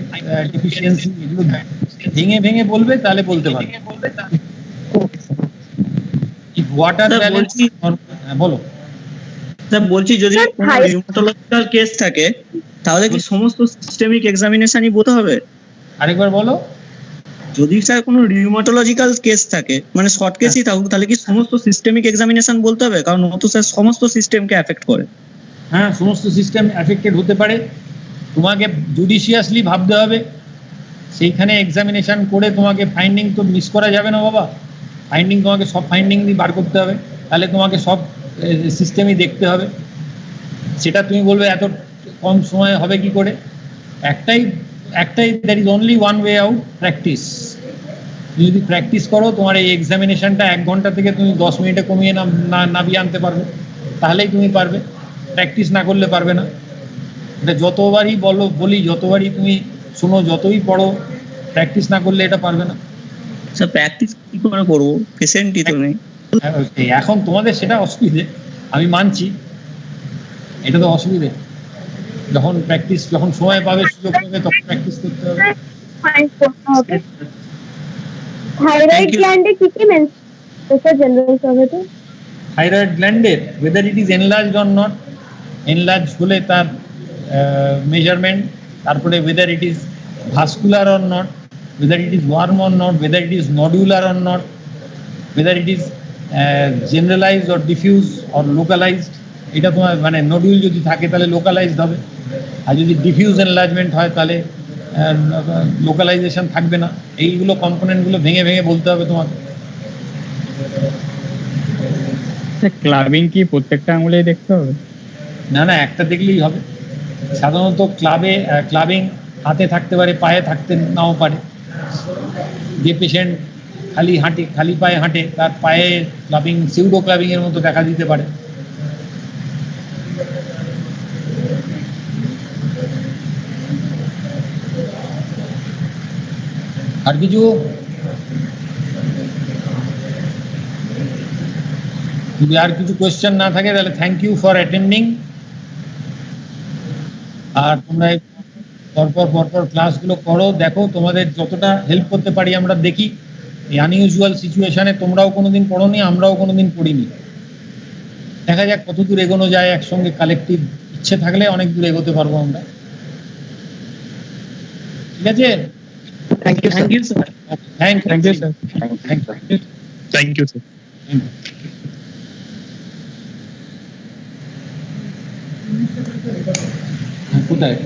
ডেফিসিয়েন্সি, এগুলো ভেঙে ভেঙে বলবে, তাহলে বলতে পারবে। ওয়াটার ব্যালেন্স, বলো স্যার বলছি যদি কোনো রিউমাটোলজিক্যাল কেস থাকে তাহলে কি সমস্ত সিস্টেমিক এক্সামিনেশনই বলতে হবে? আরেকবার বলো। যদি স্যার কোনো রিউমাটোলজিক্যাল কেস থাকে, মানে শর্ট কেসই থাকুক, তাহলে কি সমস্ত সিস্টেমিক এক্সামিনেশন বলতে হবে? কারণ ও তো স্যার সমস্ত সিস্টেমকে এফেক্ট করে। হ্যাঁ, সমস্ত সিস্টেম অ্যাফেক্টেড হতে পারে। তোমাকে জুডিশিয়াসলি ভাবতে হবে, সেইখানে এক্সামিনেশন করে তোমাকে ফাইন্ডিং তো মিস করা যাবে না বাবা। ফাইন্ডিং তোমাকে সব ফাইন্ডিং দিয়ে বার করতে হবে, তাহলে তোমাকে সব সিস্টেমই দেখতে হবে। সেটা তুমি বলবে এত কম সময়ে হবে কি করে? একটাই that is only one way out, practice. তুমি যদি প্র্যাকটিস করো, তোমার এই এক্সামিনেশনটা 1 ঘন্টা থেকে তুমি 10 মিনিটে কমিয়ে নামিয়ে আনতে পারবে, তাহলেই তুমি পারবে। প্র্যাকটিস না করলে পারবে না। এটা যতবারই বলি, যতবারই তুমি শোনো, যতই পড়ো, প্র্যাকটিস না করলে এটা পারবে না। স্যার প্র্যাকটিস কি করে করবো? পেশেন্টই তো নেই। এখন তোমাদের সেটা অসুবিধে, আমি মানছি, এটা তো অসুবিধে। যখন সময় পাবে, সুযোগ পাবে, তখন প্র্যাকটিস করতে হবে। থাইরয়েড গ্ল্যান্ডে কি কি মেনশন জেনারেল সার্ভেতে? থাইরয়েড গ্ল্যান্ডের whether it is enlarged or not, enlarged হলে তার মেজারমেন্ট, তারপরে whether it is vascular or not, whether it is warm or not, whether it is nodular or not, whether it is generalized or diffuse or localized। এটা তোমার মানে nodule যদি থাকে তাহলে localised হবে, আর যদি ডিফিউজ এনলার্জমেন্ট হয় তাহলে লোকালাইজেশন থাকবে না। এইগুলো কম্পোনেন্টগুলো ভেঙে ভেঙে বলতে হবে তোমাকে। ক্লাবিং কি প্রত্যেকটা আঙুলেই দেখতে হবে? না না, একটা দেখলেই হবে। সাধারণত ক্লাবিং হাতে থাকতে পারে, পায়ে থাকতে নাও পারে। যে পেশেন্ট খালি পায়ে হাঁটে, তার পায়ে ক্লাবিং সিউডো ক্লাবিং এর মতো দেখা দিতে পারে। আর কিছু? যদি আর কিছু কোয়েশ্চেন না থাকে তাহলে থ্যাংক ইউ ফর অ্যাটেন্ডিং। আর তোমরা পরপর ক্লাসগুলো করো, দেখো তোমাদের যতটা হেল্প করতে পারি আমরা দেখি। এই আনইউজুয়াল সিচুয়েশনে তোমরাও কোনোদিন পড়োনি, আমরাও কোনোদিন পড়িনি। দেখা যাক কত দূর এগোনো যায় একসঙ্গে। কালেকটিভ ইচ্ছে থাকলে অনেক দূর এগোতে পারবো আমরা। ঠিক আছে? Thank you sir. Thank you sir. Thank you, sir. কোথায়?